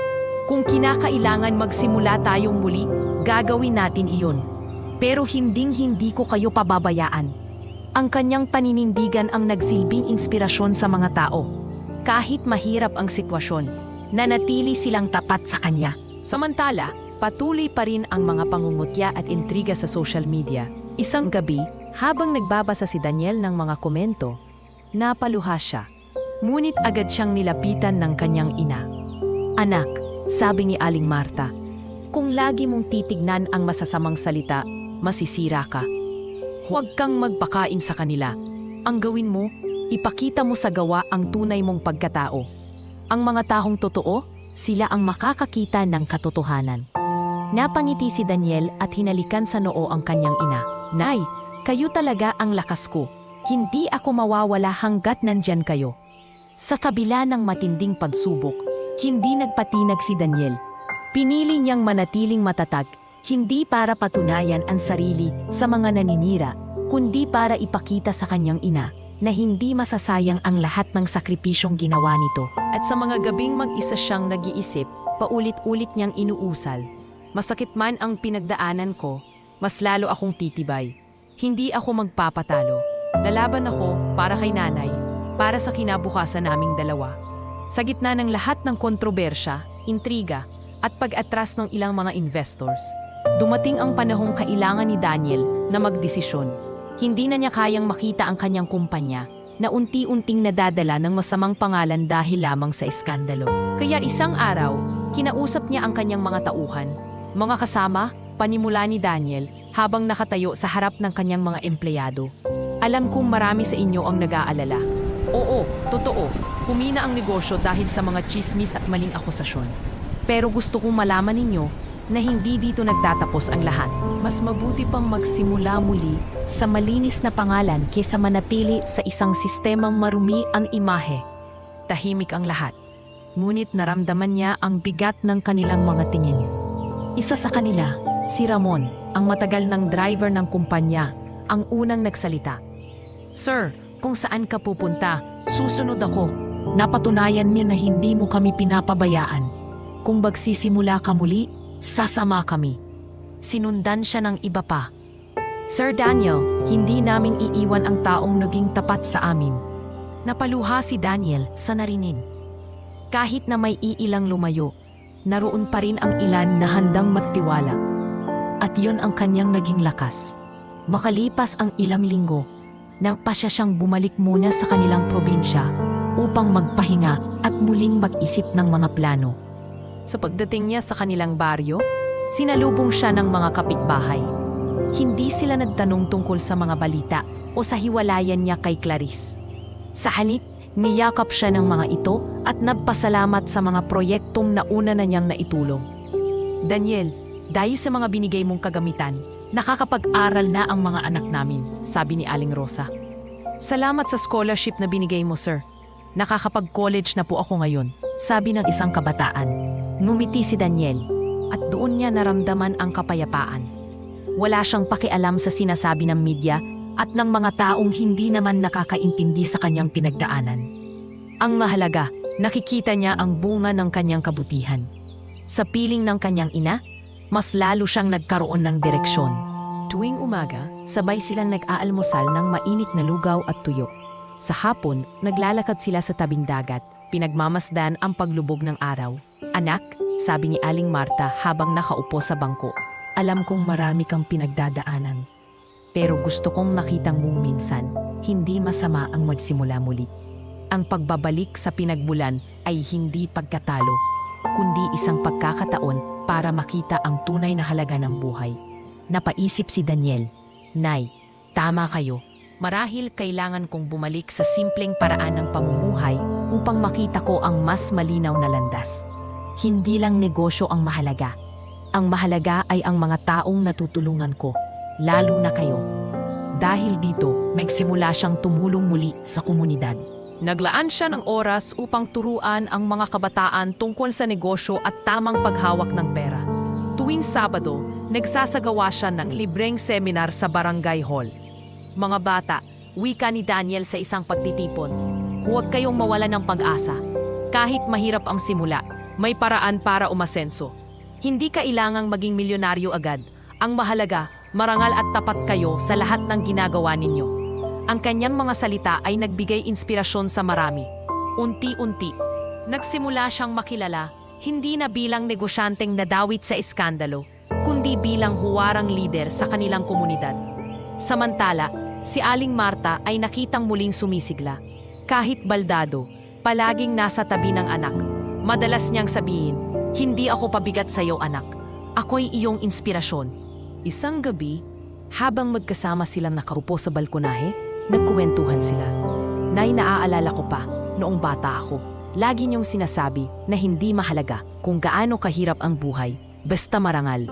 Kung kinakailangan magsimula tayong muli, gagawin natin iyon. Pero hinding-hindi ko kayo pababayaan. Ang kanyang paninindigan ang nagsilbing inspirasyon sa mga tao. Kahit mahirap ang sitwasyon, nanatili silang tapat sa kanya. Samantala, patuloy pa rin ang mga pangungutya at intriga sa social media. Isang gabi, habang nagbabasa si Daniel ng mga komento, napaluha siya. Ngunit agad siyang nilapitan ng kanyang ina. Anak, sabi ni Aling Marta, kung lagi mong titignan ang masasamang salita, masisira ka. Huwag kang magpakain sa kanila. Ang gawin mo, ipakita mo sa gawa ang tunay mong pagkatao. Ang mga taong totoo, sila ang makakakita ng katotohanan. Napangiti si Daniel at hinalikan sa noo ang kanyang ina. Nay, kayo talaga ang lakas ko. Hindi ako mawawala hanggat nandyan kayo. Sa kabila ng matinding pagsubok, hindi nagpatinag si Daniel. Pinili niyang manatiling matatag, hindi para patunayan ang sarili sa mga naninira, kundi para ipakita sa kanyang ina na hindi masasayang ang lahat ng sakripisyong ginawa nito. At sa mga gabing mag-isa siyang nag-iisip, paulit-ulit niyang inuusal. Masakit man ang pinagdaanan ko, mas lalo akong titibay. Hindi ako magpapatalo. Lalaban ako para kay nanay, para sa kinabukasan naming dalawa. Sa gitna ng lahat ng kontrobersya, intriga, at pag-atras ng ilang mga investors, dumating ang panahong kailangan ni Daniel na magdesisyon. Hindi na niya kayang makita ang kanyang kumpanya na unti-unting nadadala ng masamang pangalan dahil lamang sa iskandalo. Kaya isang araw, kinausap niya ang kanyang mga tauhan, mga kasama, panimula ni Daniel habang nakatayo sa harap ng kanyang mga empleyado. Alam kong marami sa inyo ang nag-aalala. Oo, totoo, humina ang negosyo dahil sa mga chismis at maling akusasyon. Pero gusto kong malaman ninyo na hindi dito nagtatapos ang lahat. Mas mabuti pang magsimula muli sa malinis na pangalan kaysa manatili sa isang sistemang marumi ang imahe. Tahimik ang lahat. Ngunit naramdaman niya ang bigat ng kanilang mga tingin. Isa sa kanila, si Ramon, ang matagal ng driver ng kumpanya, ang unang nagsalita. Sir, kung saan ka pupunta, susunod ako. Napatunayan niya na hindi mo kami pinapabayaan. Kung magsisimula ka muli, sasama kami. Sinundan siya ng iba pa. Sir Daniel, hindi namin iiwan ang taong naging tapat sa amin. Napaluha si Daniel sa narinig. Kahit na may iilang lumayo, naroon pa rin ang ilan na handang magtiwala. At yon ang kanyang naging lakas. Makalipas ang ilang linggo, nang pa siya siyang bumalik muna sa kanilang probinsya upang magpahinga at muling mag-isip ng mga plano. Sa pagdating niya sa kanilang baryo, sinalubong siya ng mga kapitbahay. Hindi sila nagtanong tungkol sa mga balita o sa hiwalayan niya kay Clarice. Sa halip, niyakap siya ng mga ito at nagpasalamat sa mga proyektong nauna na niyang naitulong. Daniel, dahil sa mga binigay mong kagamitan, nakakapag-aral na ang mga anak namin, sabi ni Aling Rosa. Salamat sa scholarship na binigay mo, sir. Nakakapag-college na po ako ngayon, sabi ng isang kabataan. Ngumiti si Daniel at doon niya naramdaman ang kapayapaan. Wala siyang pakialam sa sinasabi ng media at ng mga taong hindi naman nakakaintindi sa kanyang pinagdaanan. Ang mahalaga, nakikita niya ang bunga ng kanyang kabutihan. Sa piling ng kanyang ina, mas lalo siyang nagkaroon ng direksyon. Tuwing umaga, sabay silang nag-aalmusal ng mainit na lugaw at tuyo. Sa hapon, naglalakad sila sa tabing dagat, pinagmamasdan ang paglubog ng araw. "Anak," sabi ni Aling Marta habang nakaupo sa bangko, "alam kong marami kang pinagdadaanan. Pero gusto kong makitang mong minsan, hindi masama ang magsimula muli. Ang pagbabalik sa pinagmulan ay hindi pagkatalo, kundi isang pagkakataon para makita ang tunay na halaga ng buhay." Napaisip si Daniel, "Nay, tama kayo. Marahil kailangan kong bumalik sa simpleng paraan ng pamumuhay upang makita ko ang mas malinaw na landas. Hindi lang negosyo ang mahalaga. Ang mahalaga ay ang mga taong natutulungan ko, lalo na kayo." Dahil dito, nagsimula siyang tumulong muli sa komunidad. Naglaan siya ng oras upang turuan ang mga kabataan tungkol sa negosyo at tamang paghawak ng pera. Tuwing Sabado, nagsasagawa siya ng libreng seminar sa barangay hall. "Mga bata," wika ni Daniel sa isang pagtitipon, "huwag kayong mawala ng pag-asa. Kahit mahirap ang simula, may paraan para umasenso. Hindi kailangang maging milyonaryo agad. Ang mahalaga, marangal at tapat kayo sa lahat ng ginagawa ninyo." Ang kanyang mga salita ay nagbigay inspirasyon sa marami. Unti-unti, nagsimula siyang makilala, hindi na bilang negosyanteng nadawit sa iskandalo, kundi bilang huwarang lider sa kanilang komunidad. Samantala, si Aling Marta ay nakitang muling sumisigla. Kahit baldado, palaging nasa tabi ng anak. Madalas niyang sabihin, "Hindi ako pabigat sa iyo, anak. Ako'y iyong inspirasyon." Isang gabi, habang magkasama silang nakaupo sa balkonahe, nagkuwentuhan sila. "Nay, naaalala ko pa, noong bata ako, lagi niyong sinasabi na hindi mahalaga kung gaano kahirap ang buhay, basta marangal.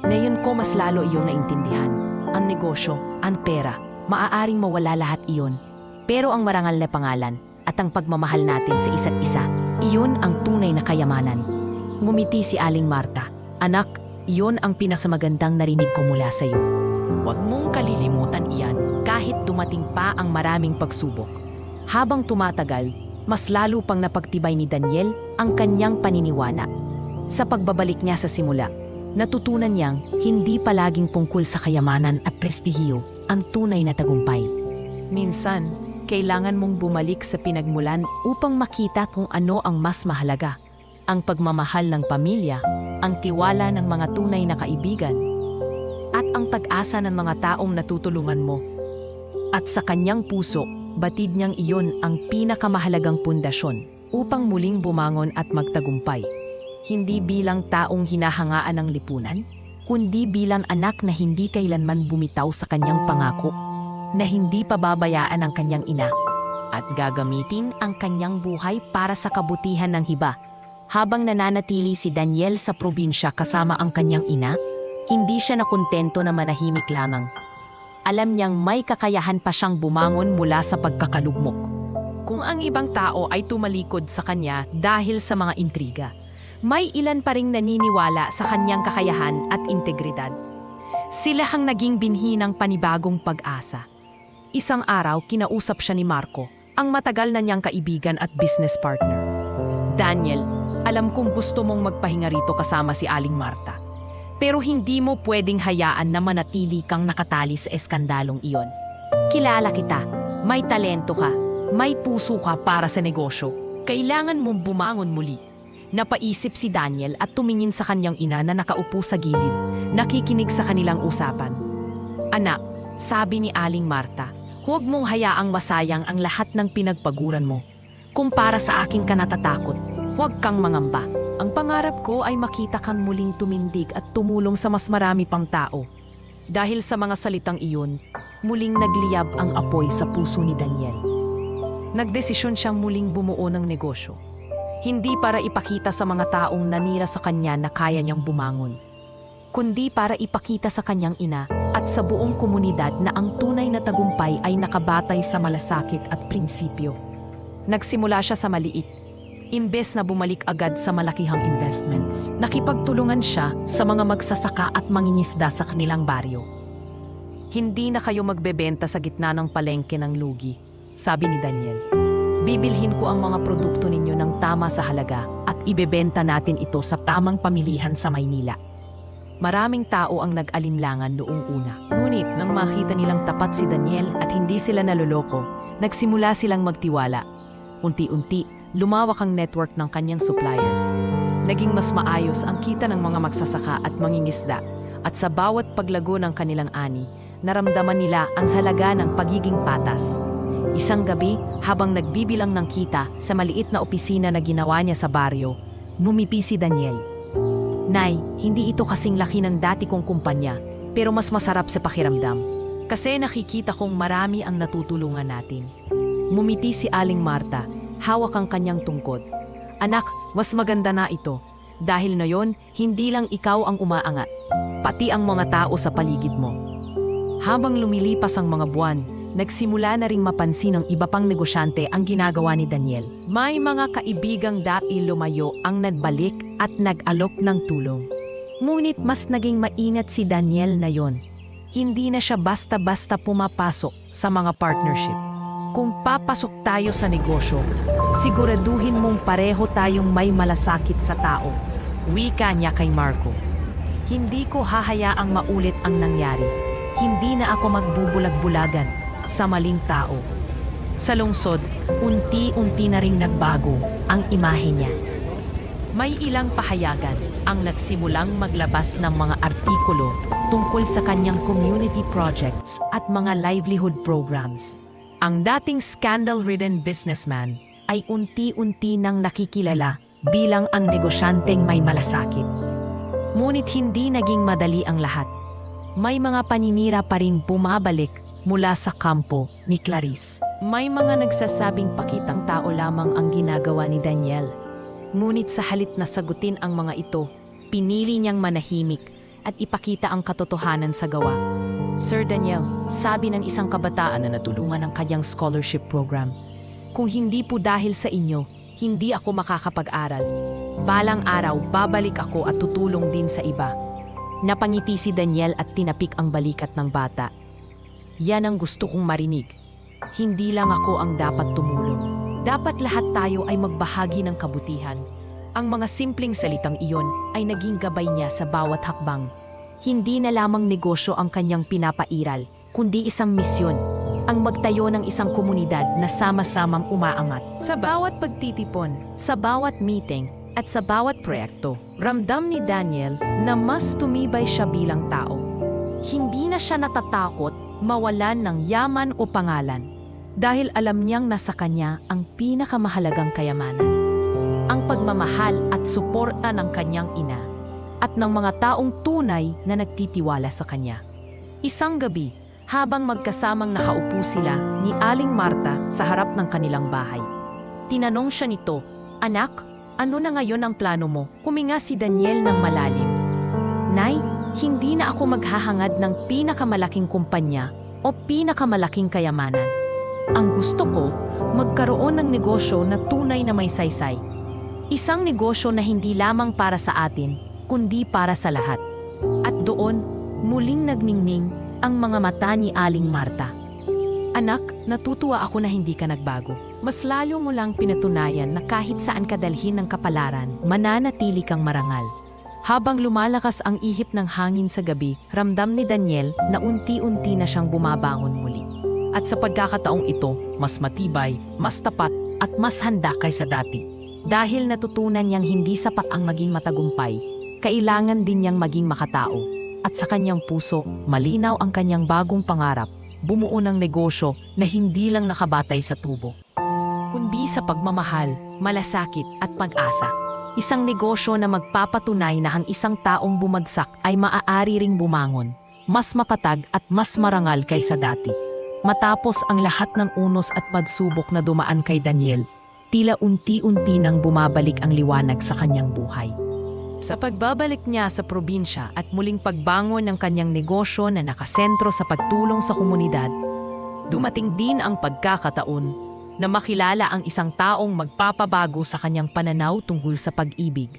Ngayon ko mas lalo iyon naintindihan. Ang negosyo, ang pera, maaaring mawala lahat iyon. Pero ang marangal na pangalan at ang pagmamahal natin sa isa't isa, iyon ang tunay na kayamanan." Ngumiti si Aling Marta, "Anak, iyon ang pinakamagandang narinig ko mula sa iyo. Huwag mong kalilimutan iyan kahit dumating pa ang maraming pagsubok." Habang tumatagal, mas lalo pang napagtibay ni Daniel ang kanyang paniniwala. Sa pagbabalik niya sa simula, natutunan niyang hindi palaging tungkol sa kayamanan at prestihiyo ang tunay na tagumpay. Minsan, kailangan mong bumalik sa pinagmulan upang makita kung ano ang mas mahalaga. Ang pagmamahal ng pamilya, ang tiwala ng mga tunay na kaibigan, at ang pag-asa ng mga taong natutulungan mo. At sa kanyang puso, batid niyang iyon ang pinakamahalagang pundasyon upang muling bumangon at magtagumpay. Hindi bilang taong hinahangaan ng lipunan, kundi bilang anak na hindi kailanman bumitaw sa kanyang pangako, na hindi pababayaan ang kanyang ina, at gagamitin ang kanyang buhay para sa kabutihan ng iba. Habang nananatili si Daniel sa probinsya kasama ang kanyang ina, hindi siya nakontento na manahimik lamang. Alam niyang may kakayahan pa siyang bumangon mula sa pagkakalugmok. Kung ang ibang tao ay tumalikod sa kanya dahil sa mga intriga, may ilan pa ring naniniwala sa kanyang kakayahan at integridad. Sila ang naging binhi ng panibagong pag-asa. Isang araw, kinausap siya ni Marco, ang matagal na niyang kaibigan at business partner. "Daniel, alam kong gusto mong magpahinga rito kasama si Aling Marta. Pero hindi mo pwedeng hayaan na manatili kang nakatali sa eskandalong iyon. Kilala kita, may talento ka, may puso ka para sa negosyo. Kailangan mong bumangon muli." Napaisip si Daniel at tumingin sa kanyang ina na nakaupo sa gilid, nakikinig sa kanilang usapan. "Anak," sabi ni Aling Marta, "huwag mong hayaang masayang ang lahat ng pinagpaguran mo. Kung para sa akin ka natatakot, huwag kang mangamba. Ang pangarap ko ay makita kang muling tumindig at tumulong sa mas marami pang tao." Dahil sa mga salitang iyon, muling nagliyab ang apoy sa puso ni Daniel. Nagdesisyon siyang muling bumuo ng negosyo. Hindi para ipakita sa mga taong nanira sa kanya na kaya niyang bumangon, kundi para ipakita sa kanyang ina at sa buong komunidad na ang tunay na tagumpay ay nakabatay sa malasakit at prinsipyo. Nagsimula siya sa maliit. Imbes na bumalik agad sa malakihang investments, nakipagtulungan siya sa mga magsasaka at mangingisda sa kanilang baryo. Hindi na kayo magbebenta sa gitna ng palengke ng lugi, sabi ni Daniel. Bibilhin ko ang mga produkto ninyo ng tama sa halaga at ibebenta natin ito sa tamang pamilihan sa Maynila. Maraming tao ang nag-alinlangan noong una. Ngunit nang makita nilang tapat si Daniel at hindi sila naloloko, nagsimula silang magtiwala. Unti-unti, lumawak ang network ng kanyang suppliers. Naging mas maayos ang kita ng mga magsasaka at mangingisda, at sa bawat paglago ng kanilang ani, naramdaman nila ang halaga ng pagiging patas. Isang gabi, habang nagbibilang ng kita sa maliit na opisina na ginawa niya sa baryo, numipi si Daniel. Nay, hindi ito kasing laki ng dati kong kumpanya, pero mas masarap sa pakiramdam. Kasi nakikita kong marami ang natutulungan natin. Mumiti si Aling Marta, hawak ang kanyang tungkod. Anak, mas maganda na ito. Dahil na yon, hindi lang ikaw ang umaangat, pati ang mga tao sa paligid mo. Habang lumilipas ang mga buwan, nagsimula na ring mapansin ng iba pang negosyante ang ginagawa ni Daniel. May mga kaibigang dati lumayo ang nagbalik at nag-alok ng tulong. Ngunit mas naging maingat si Daniel na yon. Hindi na siya basta-basta pumapasok sa mga partnership. Kung papasok tayo sa negosyo, siguraduhin mong pareho tayong may malasakit sa tao. Wika niya kay Marco. Hindi ko hahayaang maulit ang nangyari. Hindi na ako magbubulag-bulagan sa maling tao. Sa lungsod, unti-unti na ring nagbago ang imahe niya. May ilang pahayagan ang nagsimulang maglabas ng mga artikulo tungkol sa kanyang community projects at mga livelihood programs. Ang dating scandal-ridden businessman ay unti-unti nang nakikilala bilang ang negosyanteng may malasakit. Ngunit hindi naging madali ang lahat. May mga paninira pa rin bumabalik mula sa kampo ni Clarice. May mga nagsasabing pakitang tao lamang ang ginagawa ni Daniel. Ngunit sa halip na sagutin ang mga ito, pinili niyang manahimik at ipakita ang katotohanan sa gawa. Sir Daniel, sabi ng isang kabataan na natulungan ng kanyang scholarship program, kung hindi po dahil sa inyo, hindi ako makakapag-aral. Balang araw, babalik ako at tutulong din sa iba. Napangiti si Daniel at tinapik ang balikat ng bata. Yan ang gusto kong marinig. Hindi lang ako ang dapat tumulong. Dapat lahat tayo ay magbahagi ng kabutihan. Ang mga simpleng salitang iyon ay naging gabay niya sa bawat hakbang. Hindi na lamang negosyo ang kanyang pinapairal, kundi isang misyon, ang magtayo ng isang komunidad na sama-samang umaangat. Sa bawat pagtitipon, sa bawat meeting, at sa bawat proyekto, ramdam ni Daniel na mas tumibay siya bilang tao. Hindi na siya natatakot mawalan ng yaman o pangalan dahil alam niyang nasa kanya ang pinakamahalagang kayamanan. Ang pagmamahal at suporta ng kanyang ina at ng mga taong tunay na nagtitiwala sa kanya. Isang gabi, habang magkasamang nakaupo sila ni Aling Marta sa harap ng kanilang bahay, tinanong siya nito, "Anak, ano na ngayon ang plano mo?" Huminga si Daniel ng malalim. "Nay, hindi na ako maghahangad ng pinakamalaking kumpanya o pinakamalaking kayamanan. Ang gusto ko, magkaroon ng negosyo na tunay na may saysay. Isang negosyo na hindi lamang para sa atin, kundi para sa lahat." At doon, muling nagningning ang mga mata ni Aling Marta. "Anak, natutuwa ako na hindi ka nagbago. Mas lalo mo lang pinatunayan na kahit saan ka dalhin ng kapalaran, mananatili kang marangal." Habang lumalakas ang ihip ng hangin sa gabi, ramdam ni Daniel na unti-unti na siyang bumabangon muli. At sa pagkakataong ito, mas matibay, mas tapat, at mas handa kaysa dati. Dahil natutunan niyang hindi sapat ang maging matagumpay, kailangan din niyang maging makatao. At sa kanyang puso, malinaw ang kanyang bagong pangarap, bumuo ng negosyo na hindi lang nakabatay sa tubo, kundi sa pagmamahal, malasakit at pag-asa. Isang negosyo na magpapatunay na ang isang taong bumagsak ay maaari ring bumangon, mas matatag at mas marangal kaysa dati. Matapos ang lahat ng unos at pagsubok na dumaan kay Daniel, tila unti-unti nang bumabalik ang liwanag sa kanyang buhay. Sa pagbabalik niya sa probinsya at muling pagbangon ng kanyang negosyo na nakasentro sa pagtulong sa komunidad, dumating din ang pagkakataon na makilala ang isang taong magpapabago sa kanyang pananaw tungkol sa pag-ibig.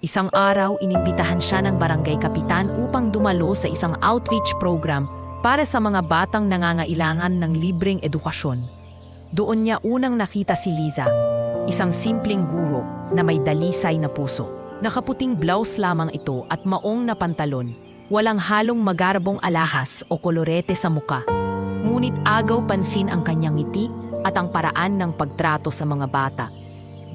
Isang araw, inimbitahan siya ng barangay kapitan upang dumalo sa isang outreach program para sa mga batang nangangailangan ng libreng edukasyon. Doon niya unang nakita si Liza, isang simpleng guro na may dalisay na puso. Nakaputing blouse lamang ito at maong na pantalon, walang halong magarbong alahas o kolorete sa muka. Ngunit agaw pansin ang kanyang ngiti at ang paraan ng pagtrato sa mga bata.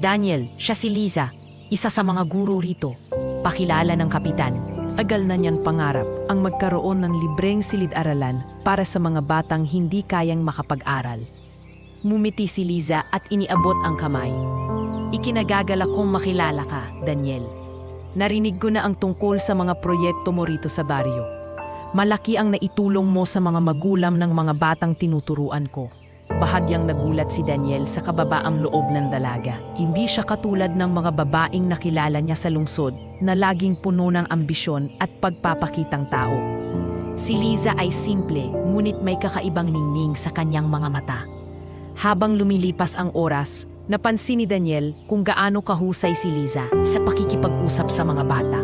Daniel, siya si Liza, isa sa mga guro rito, pakilala ng kapitan. Agal na niyan pangarap ang magkaroon ng libreng silid-aralan para sa mga batang hindi kayang makapag-aral. Mumiti si Liza at iniabot ang kamay. Ikinagagala kong makilala ka, Daniel. Narinig ko na ang tungkol sa mga proyekto mo rito sa baryo. Malaki ang naitulong mo sa mga magulang ng mga batang tinuturuan ko. Bahagyang nagulat si Daniel sa kababaang loob ng dalaga. Hindi siya katulad ng mga babaeng nakilala niya sa lungsod na laging puno ng ambisyon at pagpapakitang tao. Si Liza ay simple, ngunit may kakaibang ningning sa kanyang mga mata. Habang lumilipas ang oras, napansin ni Daniel kung gaano kahusay si Liza sa pakikipag-usap sa mga bata.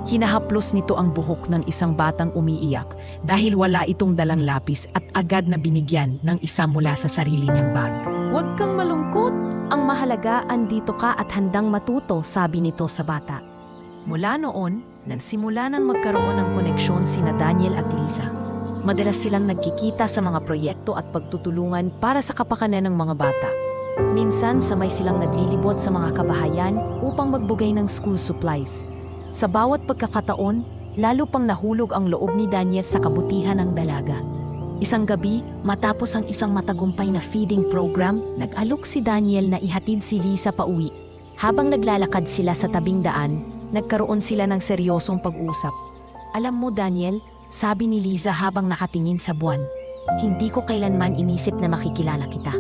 Hinahaplos nito ang buhok ng isang batang umiiyak dahil wala itong dalang lapis at agad na binigyan ng isa mula sa sarili niyang bag. Huwag kang malungkot. Ang mahalaga, andito ka at handang matuto, sabi nito sa bata. Mula noon, nagsimula nang magkaroon ng koneksyon sina Daniel at Liza. Madalas silang nagkikita sa mga proyekto at pagtutulungan para sa kapakanan ng mga bata. Minsan, sabay silang naglilibot sa mga kabahayan upang magbugay ng school supplies. Sa bawat pagkakataon, lalo pang nahulog ang loob ni Daniel sa kabutihan ng dalaga. Isang gabi, matapos ang isang matagumpay na feeding program, nag-alok si Daniel na ihatid si Liza pauwi. Habang naglalakad sila sa tabing daan, nagkaroon sila ng seryosong pag-usap. Alam mo, Daniel, sabi ni Liza habang nakatingin sa buwan, hindi ko kailanman inisip na makikilala kita.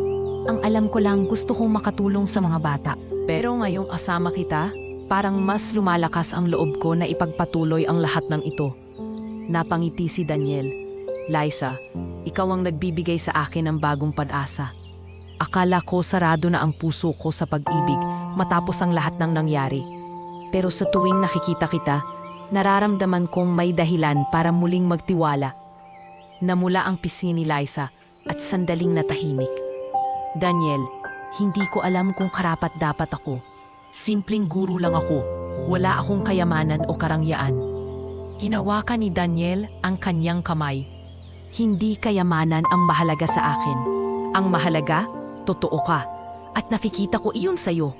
Ang alam ko lang, gusto kong makatulong sa mga bata. Pero ngayong kasama kita, parang mas lumalakas ang loob ko na ipagpatuloy ang lahat ng ito. Napangiti si Daniel. Liza, ikaw ang nagbibigay sa akin ng bagong pag-asa. Akala ko sarado na ang puso ko sa pag-ibig matapos ang lahat ng nangyari. Pero sa tuwing nakikita kita, nararamdaman kong may dahilan para muling magtiwala. Namula ang pisngi ni Liza at sandaling natahimik. Daniel, hindi ko alam kung karapat-dapat ako. Simpleng guro lang ako. Wala akong kayamanan o karangyaan. Hinawakan ni Daniel ang kanyang kamay. Hindi kayamanan ang mahalaga sa akin. Ang mahalaga, totoo ka. At nakikita ko iyon sa'yo.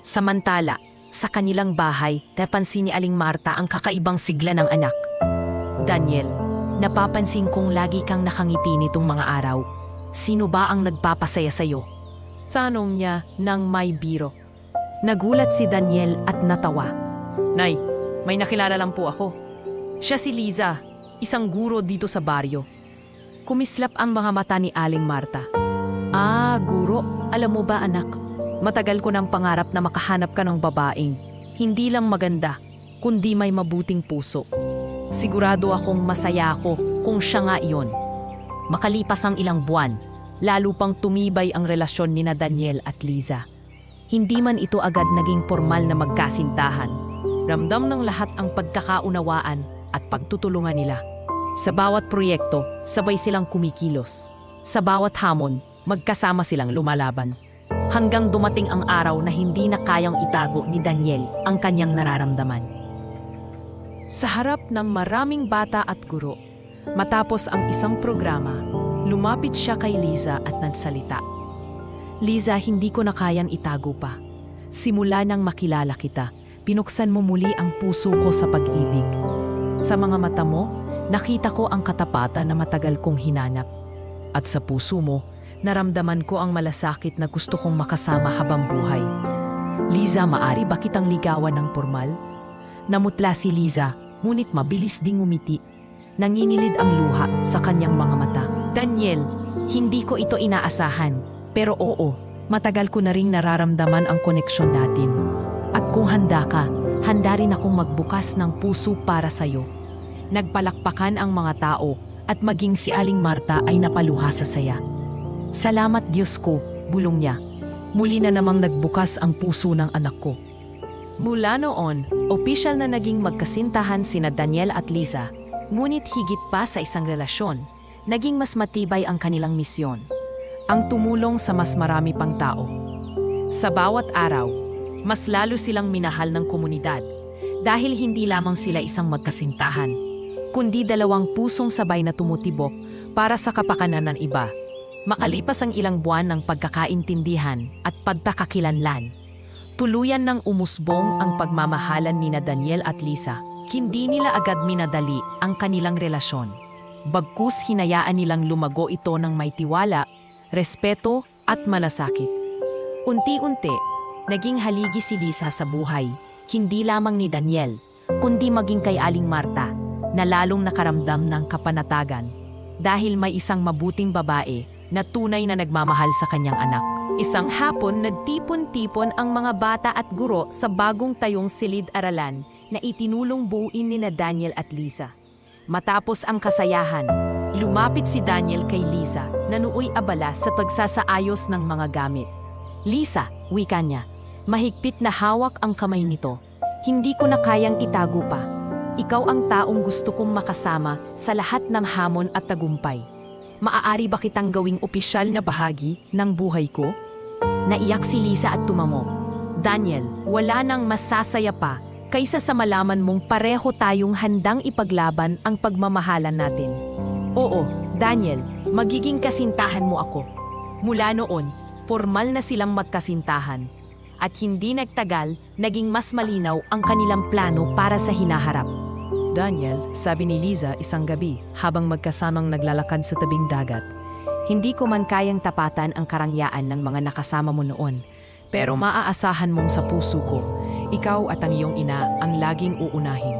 Samantala, sa kanilang bahay, napansin ni Aling Marta ang kakaibang sigla ng anak. Daniel, napapansin kong lagi kang nakangiti nitong mga araw. Sino ba ang nagpapasaya sa'yo? Tanong niya nang may biro. Nagulat si Daniel at natawa. Nay, may nakilala lang po ako. Siya si Liza, isang guro dito sa baryo. Kumislap ang mga mata ni Aling Marta. Ah, guro, alam mo ba anak? Matagal ko ng pangarap na makahanap ka ng babaeng hindi lang maganda, kundi may mabuting puso. Sigurado akong masaya ako kung siya nga iyon. Makalipas ang ilang buwan, lalo pang tumibay ang relasyon ni Daniel at Liza. Hindi man ito agad naging formal na magkasintahan. Ramdam ng lahat ang pagkakaunawaan at pagtutulungan nila. Sa bawat proyekto, sabay silang kumikilos. Sa bawat hamon, magkasama silang lumalaban. Hanggang dumating ang araw na hindi na kayang itago ni Daniel ang kanyang nararamdaman. Sa harap ng maraming bata at guro, matapos ang isang programa, lumapit siya kay Liza at nagsalita. Liza, hindi ko na kayang itago pa. Simula nang makilala kita, pinuksan mo muli ang puso ko sa pag-ibig. Sa mga mata mo, nakita ko ang katapatan na matagal kong hinanap. At sa puso mo, naramdaman ko ang malasakit na gusto kong makasama habang buhay. Liza, maari ba kitang ligawan ng formal? Namutla si Liza, ngunit mabilis ding umiti. Nanginilid ang luha sa kanyang mga mata. Daniel, hindi ko ito inaasahan. Pero oo, matagal ko na ring nararamdaman ang koneksyon natin. At kung handa ka, handa rin akong magbukas ng puso para sa'yo. Nagpalakpakan ang mga tao at maging si Aling Marta ay napaluha sa saya. Salamat Diyos ko, bulong niya. Muli na namang nagbukas ang puso ng anak ko. Mula noon, opisyal na naging magkasintahan sina Daniel at Liza. Ngunit higit pa sa isang relasyon, naging mas matibay ang kanilang misyon, ang tumulong sa mas marami pang tao. Sa bawat araw, mas lalo silang minahal ng komunidad dahil hindi lamang sila isang magkasintahan, kundi dalawang pusong sabay na tumutibok para sa kapakanan ng iba. Makalipas ang ilang buwan ng pagkakaintindihan at pagkakakilanlan, tuluyan ng umusbong ang pagmamahalan ni Daniel at Lisa. Hindi nila agad minadali ang kanilang relasyon. Bagkus hinayaan nilang lumago ito ng may tiwala, respeto at malasakit. Unti-unti, naging haligi si Lisa sa buhay, hindi lamang ni Daniel, kundi maging kay Aling Marta, na lalong nakaramdam ng kapanatagan dahil may isang mabuting babae na tunay na nagmamahal sa kanyang anak. Isang hapon, nagtipon-tipon ang mga bata at guro sa bagong tayong silid-aralan na itinulong buuin ni Daniel at Lisa. Matapos ang kasayahan, lumapit si Daniel kay Lisa na nooy abala sa pagsasaayos ng mga gamit. "Lisa," wika niya, mahigpit na hawak ang kamay nito. "Hindi ko na kayang itago pa. Ikaw ang taong gusto kong makasama sa lahat ng hamon at tagumpay. Maaari ba kitang gawing opisyal na bahagi ng buhay ko?" Naiyak si Lisa at tumamo. "Daniel, wala nang masasaya pa kaysa sa malaman mong pareho tayong handang ipaglaban ang pagmamahalan natin." "Oo, Daniel, magiging kasintahan mo ako." Mula noon, formal na silang magkasintahan. At hindi nagtagal, naging mas malinaw ang kanilang plano para sa hinaharap. "Daniel," sabi ni Lisa isang gabi habang magkasamang naglalakad sa tabing dagat, "hindi ko man kayang tapatan ang karangyaan ng mga nakasama mo noon. Pero maaasahan mong sa puso ko, ikaw at ang iyong ina ang laging uunahin."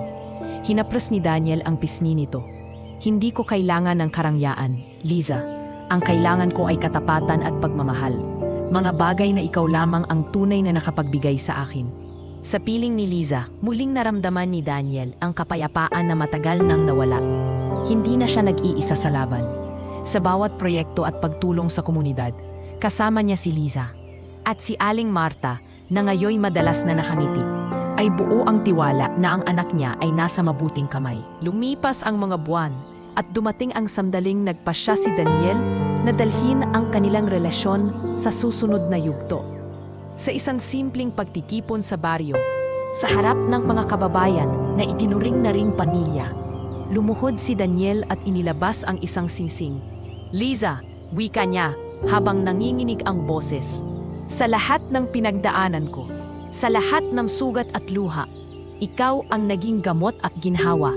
Hinapras ni Daniel ang pisngi nito. "Hindi ko kailangan ng karangyaan, Liza. Ang kailangan ko ay katapatan at pagmamahal. Mga bagay na ikaw lamang ang tunay na nakapagbigay sa akin." Sa piling ni Liza, muling naramdaman ni Daniel ang kapayapaan na matagal nang nawala. Hindi na siya nag-iisa sa laban. Sa bawat proyekto at pagtulong sa komunidad, kasama niya si Liza. At si Aling Marta, na ngayoy madalas na nakangiti, ay buo ang tiwala na ang anak niya ay nasa mabuting kamay. Lumipas ang mga buwan at dumating ang sandaling nagpasya si Daniel na dalhin ang kanilang relasyon sa susunod na yugto. Sa isang simpleng pagtitipon sa baryo, sa harap ng mga kababayan na itinuring na ring pamilya, lumuhod si Daniel at inilabas ang isang singsing. "Liza," wika niya habang nanginginig ang boses, "sa lahat ng pinagdaanan ko, sa lahat ng sugat at luha, ikaw ang naging gamot at ginhawa.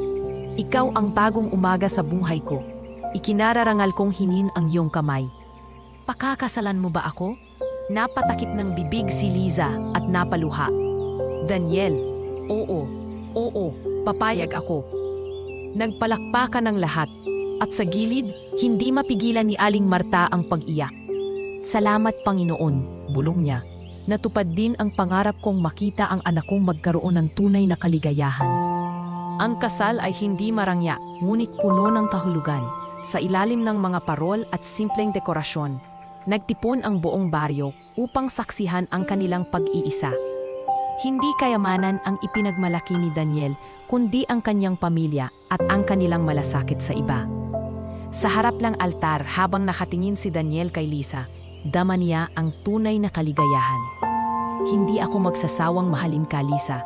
Ikaw ang bagong umaga sa buhay ko. Ikinararangal kong hingin ang iyong kamay." "Pakakasalan mo ba ako?" Napatakip ng bibig si Liza at napaluha. "Daniel, oo, papayag ako." Nagpalakpakan ng lahat at sa gilid, hindi mapigilan ni Aling Marta ang pag-iyak. "Salamat, Panginoon," bulong niya. "Natupad din ang pangarap kong makita ang anak kong magkaroon ng tunay na kaligayahan." Ang kasal ay hindi marangya, ngunit puno ng kahulugan. Sa ilalim ng mga parol at simpleng dekorasyon, nagtipon ang buong baryo upang saksihan ang kanilang pag-iisa. Hindi kayamanan ang ipinagmalaki ni Daniel, kundi ang kanyang pamilya at ang kanilang malasakit sa iba. Sa harap ng altar habang nakatingin si Daniel kay Lisa, dama niya ang tunay na kaligayahan. "Hindi ako magsasawang mahalin ka, Lisa.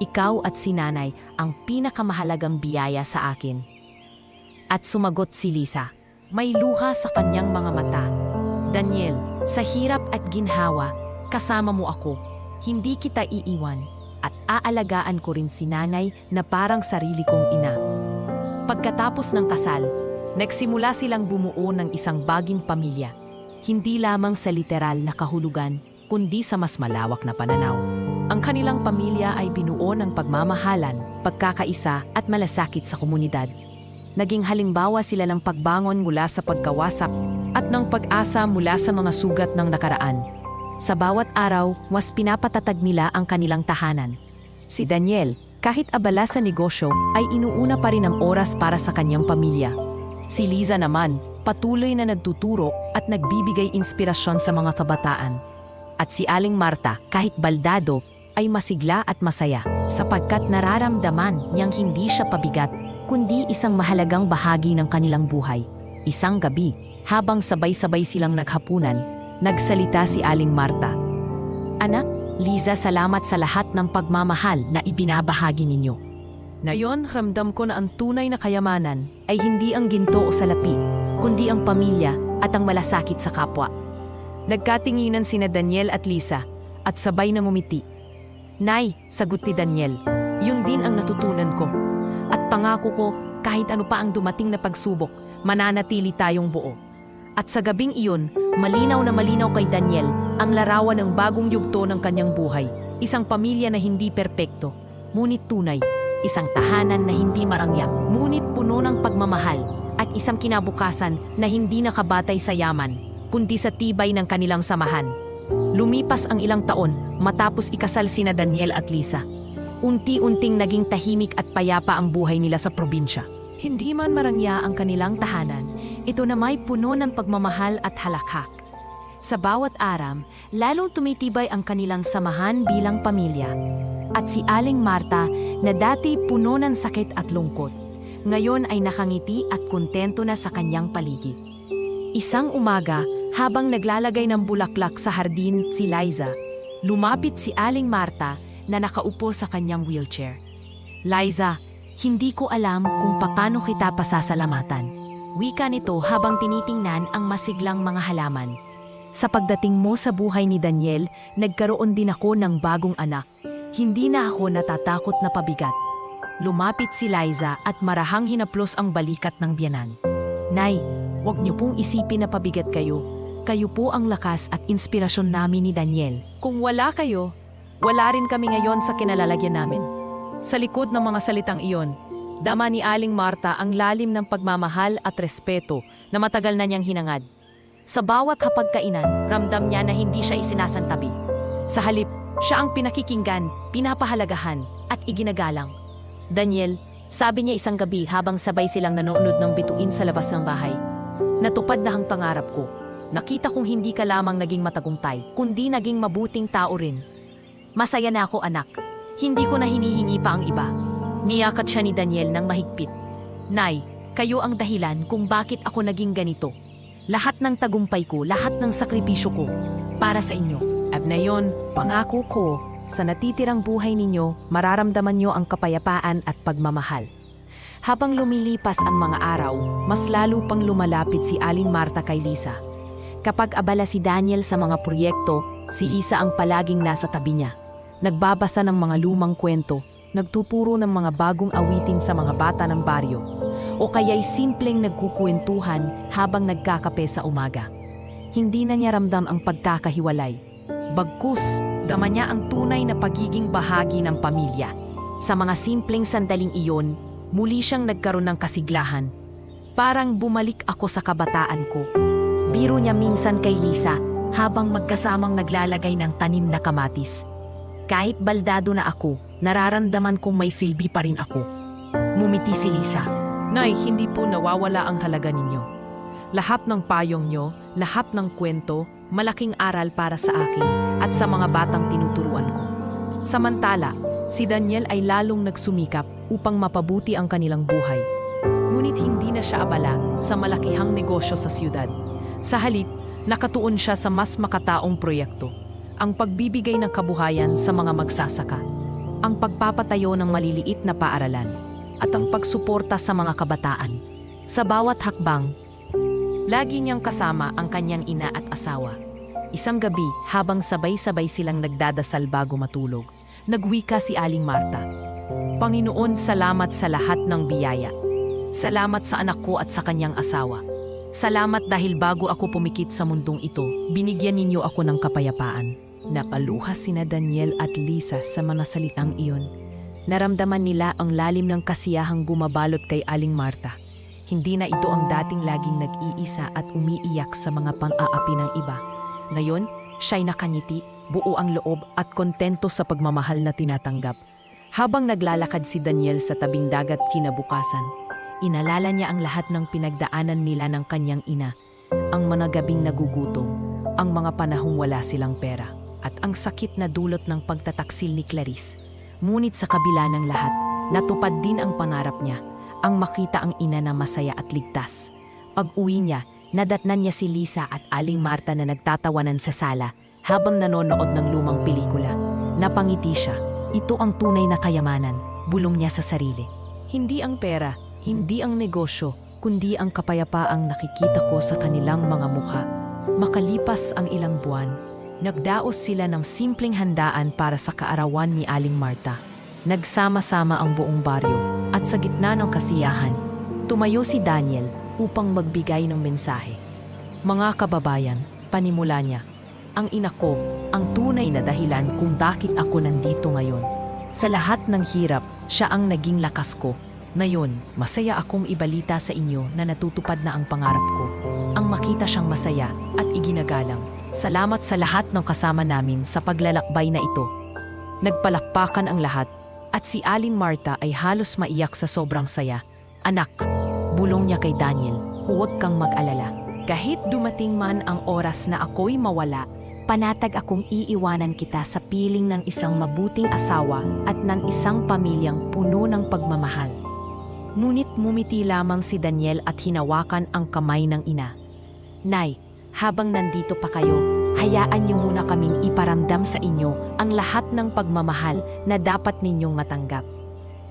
Ikaw at si Nanay ang pinakamahalagang biyaya sa akin." At sumagot si Lisa, may luha sa kanyang mga mata. "Daniel, sa hirap at ginhawa, kasama mo ako. Hindi kita iiwan at aalagaan ko rin si Nanay na parang sarili kong ina." Pagkatapos ng kasal, nagsimula silang bumuo ng isang baging pamilya. Hindi lamang sa literal na kahulugan, kundi sa mas malawak na pananaw. Ang kanilang pamilya ay binuo ng pagmamahalan, pagkakaisa at malasakit sa komunidad. Naging halimbawa sila ng pagbangon mula sa pagkawasak at ng pag-asa mula sa mga sugat ng nakaraan. Sa bawat araw, mas pinapatatag nila ang kanilang tahanan. Si Daniel, kahit abala sa negosyo, ay inuuna pa rin ang oras para sa kanyang pamilya. Si Liza naman, patuloy na nagtuturo at nagbibigay inspirasyon sa mga kabataan. At si Aling Marta, kahit baldado, ay masigla at masaya sapagkat nararamdaman niyang hindi siya pabigat, kundi isang mahalagang bahagi ng kanilang buhay. Isang gabi, habang sabay-sabay silang naghapunan, nagsalita si Aling Marta. "Anak, Liza, salamat sa lahat ng pagmamahal na ibinabahagi ninyo. Ngayon, ramdam ko na ang tunay na kayamanan ay hindi ang ginto o salapi, kundi ang pamilya at ang malasakit sa kapwa." Nagkatinginan sina Daniel at Lisa at sabay na ngumiti. "Nay," sagot ni Daniel, "yun din ang natutunan ko. At pangako ko, kahit ano pa ang dumating na pagsubok, mananatili tayong buo." At sa gabing iyon, malinaw na malinaw kay Daniel ang larawan ng bagong yugto ng kanyang buhay. Isang pamilya na hindi perpekto, ngunit tunay. Isang tahanan na hindi marangya, ngunit puno ng pagmamahal. At isang kinabukasan na hindi nakabatay sa yaman, kundi sa tibay ng kanilang samahan. Lumipas ang ilang taon matapos ikasal sina Daniel at Lisa. Unti-unting naging tahimik at payapa ang buhay nila sa probinsya. Hindi man marangya ang kanilang tahanan, ito na may puno ng pagmamahal at halakhak. Sa bawat aram, lalong tumitibay ang kanilang samahan bilang pamilya. At si Aling Marta, na dati puno ng sakit at lungkot, ngayon ay nakangiti at kontento na sa kanyang paligid. Isang umaga, habang naglalagay ng bulaklak sa hardin si Liza, lumapit si Aling Marta na nakaupo sa kanyang wheelchair. "Liza, hindi ko alam kung paano kita pasasalamatan," wika nito habang tinitingnan ang masiglang mga halaman. "Sa pagdating mo sa buhay ni Daniel, nagkaroon din ako ng bagong anak. Hindi na ako natatakot na pabigat." Lumapit si Liza at marahang hinaplos ang balikat ng biyanan. "Nay, huwag niyo pong isipin na pabigat kayo. Kayo po ang lakas at inspirasyon namin ni Daniel. Kung wala kayo, wala rin kami ngayon sa kinalalagyan namin." Sa likod ng mga salitang iyon, dama ni Aling Marta ang lalim ng pagmamahal at respeto na matagal na niyang hinangad. Sa bawat hapagkainan, ramdam niya na hindi siya isinasantabi. Sa halip, siya ang pinakikinggan, pinapahalagahan at iginagalang. "Daniel," sabi niya isang gabi habang sabay silang nanonood ng bituin sa labas ng bahay, "natupad na ang pangarap ko. Nakita kong hindi ka lamang naging matagumpay, kundi naging mabuting tao rin. Masaya na ako, anak. Hindi ko na hinihingi pa ang iba." Niyakat siya ni Daniel ng mahigpit. "Nay, kayo ang dahilan kung bakit ako naging ganito. Lahat ng tagumpay ko, lahat ng sakripisyo ko, para sa inyo. At ngayon, pangako ko, sa natitirang buhay ninyo, mararamdaman nyo ang kapayapaan at pagmamahal." Habang lumilipas ang mga araw, mas lalo pang lumalapit si Aling Marta kay Lisa. Kapag abala si Daniel sa mga proyekto, si Lisa ang palaging nasa tabi niya. Nagbabasa ng mga lumang kwento, nagtuturo ng mga bagong awitin sa mga bata ng baryo, o kaya'y simpleng nagkukwentuhan habang nagkakape sa umaga. Hindi na niya ramdam ang pagkakahiwalay. Bagkus, dama niya ang tunay na pagiging bahagi ng pamilya. Sa mga simpleng sandaling iyon, muli siyang nagkaroon ng kasiglahan. "Parang bumalik ako sa kabataan ko." Biro niya minsan kay Lisa habang magkasamang naglalagay ng tanim na kamatis. "Kahit baldado na ako, nararamdaman kong may silbi pa rin ako." Mumiti si Lisa. "Nay, hindi po nawawala ang halaga ninyo. Lahat ng payong nyo, lahat ng kwento, malaking aral para sa akin at sa mga batang tinuturuan ko." Samantala, si Daniel ay lalong nagsumikap upang mapabuti ang kanilang buhay. Ngunit hindi na siya abala sa malakihang negosyo sa siyudad. Sa halip, nakatuon siya sa mas makataong proyekto, ang pagbibigay ng kabuhayan sa mga magsasaka, ang pagpapatayo ng maliliit na paaralan, at ang pagsuporta sa mga kabataan. Sa bawat hakbang, lagi niyang kasama ang kanyang ina at asawa. Isang gabi, habang sabay-sabay silang nagdadasal bago matulog, nagwika si Aling Marta. "Panginoon, salamat sa lahat ng biyaya. Salamat sa anak ko at sa kanyang asawa. Salamat dahil bago ako pumikit sa mundong ito, binigyan ninyo ako ng kapayapaan." Napaluha sina Daniel at Lisa sa mga salitang iyon. Naramdaman nila ang lalim ng kasiyahang gumabalot kay Aling Marta. Hindi na ito ang dating laging nag-iisa at umiiyak sa mga pang-aapi ng iba. Ngayon, siya'y nakangiti, buo ang loob at kontento sa pagmamahal na tinatanggap. Habang naglalakad si Daniel sa tabing dagat kinabukasan, inalala niya ang lahat ng pinagdaanan nila ng kanyang ina, ang mga gabing nagugutom, ang mga panahong wala silang pera, at ang sakit na dulot ng pagtataksil ni Clarice. Ngunit sa kabila ng lahat, natupad din ang pangarap niya. ang makita ang ina na masaya at ligtas. Pag-uwi niya, nadatnan niya si Lisa at Aling Marta na nagtatawanan sa sala habang nanonood ng lumang pelikula. Napangiti siya. Ito ang tunay na kayamanan, bulong niya sa sarili. Hindi ang pera, hindi ang negosyo, kundi ang kapayapaang nakikita ko sa kanilang mga mukha. Makalipas ang ilang buwan, nagdaos sila ng simpleng handaan para sa kaarawan ni Aling Marta. Nagsama-sama ang buong baryo at sa gitna ng kasiyahan, tumayo si Daniel upang magbigay ng mensahe. Mga kababayan, panimula niya, ang ina ko, ang tunay na dahilan kung bakit ako nandito ngayon. Sa lahat ng hirap, siya ang naging lakas ko. Ngayon, masaya akong ibalita sa inyo na natutupad na ang pangarap ko. Ang makita siyang masaya at iginagalang. Salamat sa lahat ng kasama namin sa paglalakbay na ito. Nagpalakpakan ang lahat at si Aling Marta ay halos maiyak sa sobrang saya. Anak, bulong niya kay Daniel, huwag kang mag-alala. Kahit dumating man ang oras na ako'y mawala, panatag akong iiwanan kita sa piling ng isang mabuting asawa at ng isang pamilyang puno ng pagmamahal. Ngunit mumiti lamang si Daniel at hinawakan ang kamay ng ina. Nay, habang nandito pa kayo, hayaan niyo muna kaming iparamdam sa inyo ang lahat ng pagmamahal na dapat ninyong matanggap.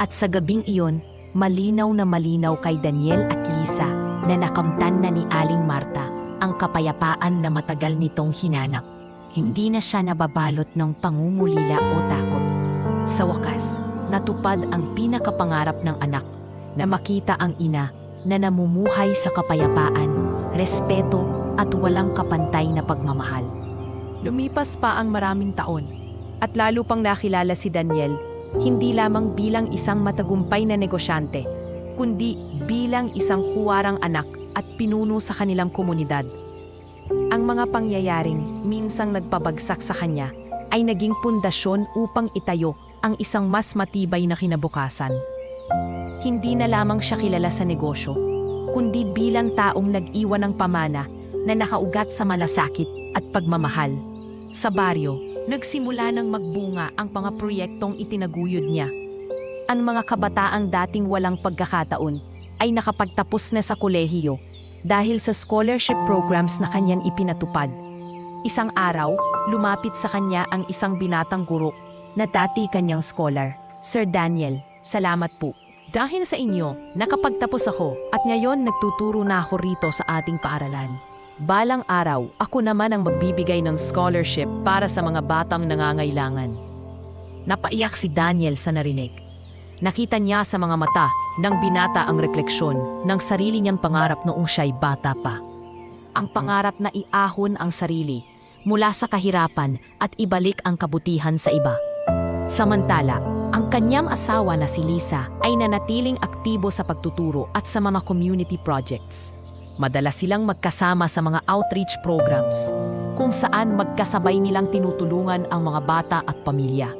At sa gabing iyon, malinaw na malinaw kay Daniel at Lisa na nakamtan na ni Aling Marta ang kapayapaan na matagal nitong hinanap. Hindi na siya nababalot ng pangungulila o takot. Sa wakas, natupad ang pinakapangarap ng anak na makita ang ina na namumuhay sa kapayapaan, respeto at walang kapantay na pagmamahal. Lumipas pa ang maraming taon at lalo pang nakilala si Daniel hindi lamang bilang isang matagumpay na negosyante, kundi bilang isang huwarang anak at pinuno sa kanilang komunidad. Ang mga pangyayaring minsang nagpabagsak sa kanya ay naging pundasyon upang itayo ang isang mas matibay na kinabukasan. Hindi na lamang siya kilala sa negosyo, kundi bilang taong nag-iwan ng pamana na nakaugat sa malasakit at pagmamahal. Sa baryo, nagsimula ng magbunga ang mga proyektong itinaguyod niya. Ang mga kabataang dating walang pagkakataon ay nakapagtapos na sa kolehiyo dahil sa scholarship programs na kanyang ipinatupad. Isang araw, lumapit sa kanya ang isang binatang guro na dati kanyang scholar. Sir Daniel, salamat po. Dahil sa inyo, nakapagtapos ako at ngayon nagtuturo na ako rito sa ating paaralan. Balang araw, ako naman ang magbibigay ng scholarship para sa mga batang nangangailangan. Napaiyak si Daniel sa narinig. Nakita niya sa mga mata ng binata ang refleksyon ng sarili niyang pangarap noong siya'y bata pa. Ang pangarap na iahon ang sarili mula sa kahirapan at ibalik ang kabutihan sa iba. Samantala, ang kanyang asawa na si Lisa ay nanatiling aktibo sa pagtuturo at sa mga community projects. Madalas silang magkasama sa mga outreach programs kung saan magkasabay nilang tinutulungan ang mga bata at pamilya.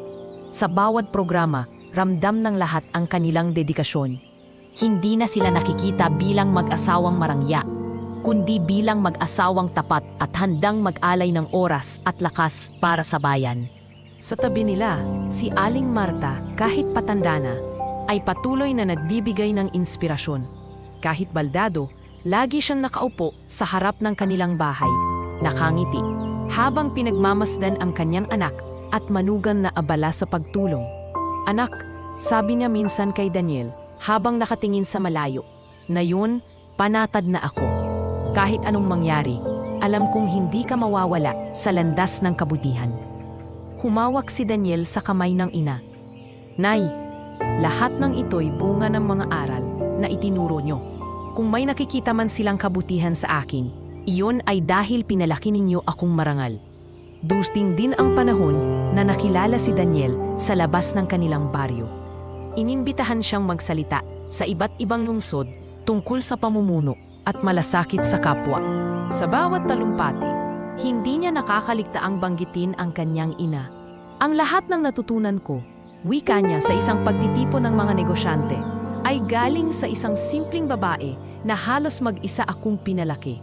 Sa bawat programa, ramdam ng lahat ang kanilang dedikasyon. Hindi na sila nakikita bilang mag-asawang marangya, kundi bilang mag-asawang tapat at handang mag-alay ng oras at lakas para sa bayan. Sa tabi nila, si Aling Marta, kahit patanda na, ay patuloy na nagbibigay ng inspirasyon. Kahit baldado, lagi siyang nakaupo sa harap ng kanilang bahay, nakangiti, habang pinagmamasdan ang kanyang anak at manugang na abala sa pagtulong. Anak, sabi niya minsan kay Daniel habang nakatingin sa malayo, na yun, panatag na ako. Kahit anong mangyari, alam kong hindi ka mawawala sa landas ng kabutihan. Humawak si Daniel sa kamay ng ina. Nay, lahat ng ito'y bunga ng mga aral na itinuro niyo. Kung may nakikita man silang kabutihan sa akin, iyon ay dahil pinalaki ninyo akong marangal. Dusting din ang panahon na nakilala si Daniel sa labas ng kanilang baryo. Inimbitahan siyang magsalita sa iba't ibang lungsod tungkol sa pamumuno at malasakit sa kapwa. Sa bawat talumpati, hindi niya nakakaligtaang banggitin ang kanyang ina. Ang lahat ng natutunan ko, wika niya sa isang pagtitipon ng mga negosyante, ay galing sa isang simpleng babae na halos mag-isa akong pinalaki.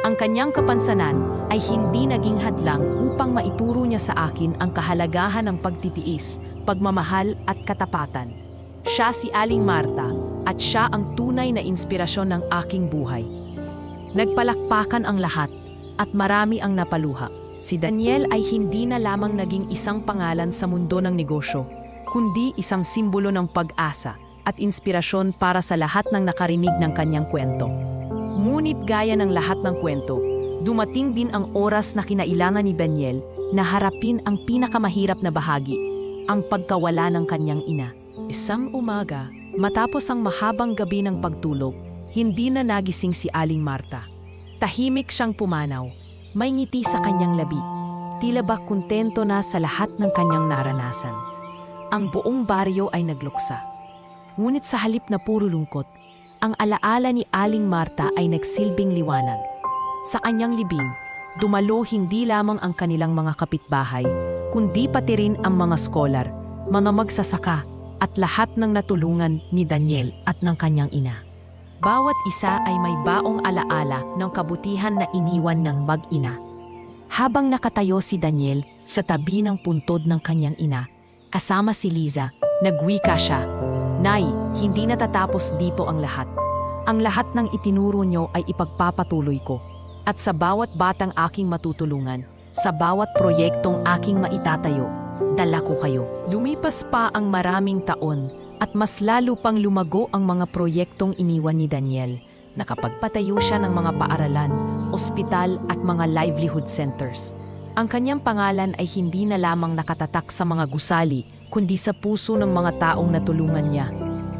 Ang kanyang kapansanan ay hindi naging hadlang upang maituro niya sa akin ang kahalagahan ng pagtitiis, pagmamahal at katapatan. Siya si Aling Marta at siya ang tunay na inspirasyon ng aking buhay. Nagpalakpakan ang lahat at marami ang napaluha. Si Daniel ay hindi na lamang naging isang pangalan sa mundo ng negosyo, kundi isang simbolo ng pag-asa at inspirasyon para sa lahat ng nakarinig ng kanyang kwento. Ngunit gaya ng lahat ng kwento, dumating din ang oras na kinailangan ni Daniel na harapin ang pinakamahirap na bahagi, ang pagkawala ng kanyang ina. Isang umaga, matapos ang mahabang gabi ng pagtulog, hindi na nagising si Aling Marta. Tahimik siyang pumanaw, may ngiti sa kanyang labi. Tila ba kontento na sa lahat ng kanyang naranasan. Ang buong baryo ay nagluksa. Ngunit sa halip na puro lungkot, ang alaala ni Aling Marta ay nagsilbing liwanag. Sa kanyang libing, dumalo hindi lamang ang kanilang mga kapitbahay, kundi pati rin ang mga skolar, mga magsasaka, at lahat ng natulungan ni Daniel at ng kanyang ina. Bawat isa ay may baong alaala ng kabutihan na iniwan ng mag-ina. Habang nakatayo si Daniel sa tabi ng puntod ng kanyang ina, kasama si Liza, nagwika siya, "Nay, hindi natatapos dito ang lahat. Ang lahat ng itinuro niyo ay ipagpapatuloy ko. At sa bawat batang aking matutulungan, sa bawat proyektong aking maitatayo, dala ko kayo." Lumipas pa ang maraming taon at mas lalo pang lumago ang mga proyektong iniwan ni Daniel. Nakapagpatayo siya ng mga paaralan, ospital at mga livelihood centers. Ang kanyang pangalan ay hindi na lamang nakatatak sa mga gusali, kundi sa puso ng mga taong natulungan niya.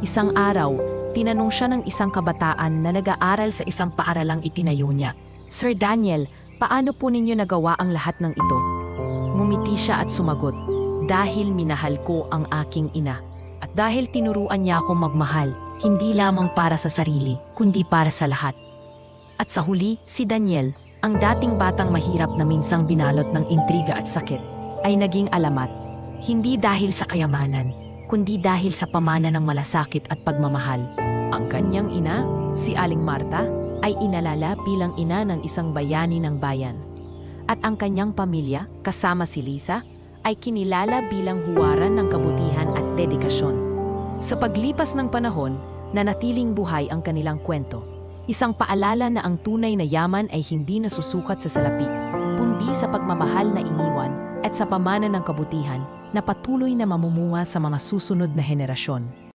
Isang araw, tinanong siya ng isang kabataan na nag-aaral sa isang paaralang itinayo niya, "Sir Daniel, paano po ninyo nagawa ang lahat ng ito?" Ngumiti siya at sumagot, "Dahil minahal ko ang aking ina. At dahil tinuruan niya akong magmahal, hindi lamang para sa sarili, kundi para sa lahat." At sa huli, si Daniel, ang dating batang mahirap na minsang binalot ng intriga at sakit, ay naging alamat, hindi dahil sa kayamanan, kundi dahil sa pamana ng malasakit at pagmamahal. Ang kanyang ina, si Aling Marta, ay inalala bilang ina ng isang bayani ng bayan. At ang kanyang pamilya, kasama si Liza, ay kinilala bilang huwaran ng kabutihan at dedikasyon. Sa paglipas ng panahon, nanatiling buhay ang kanilang kwento. Isang paalala na ang tunay na yaman ay hindi nasusukat sa salapi, kundi sa pagmamahal na iniwan at sa pamana ng kabutihan na patuloy na mamumunga sa mga susunod na henerasyon.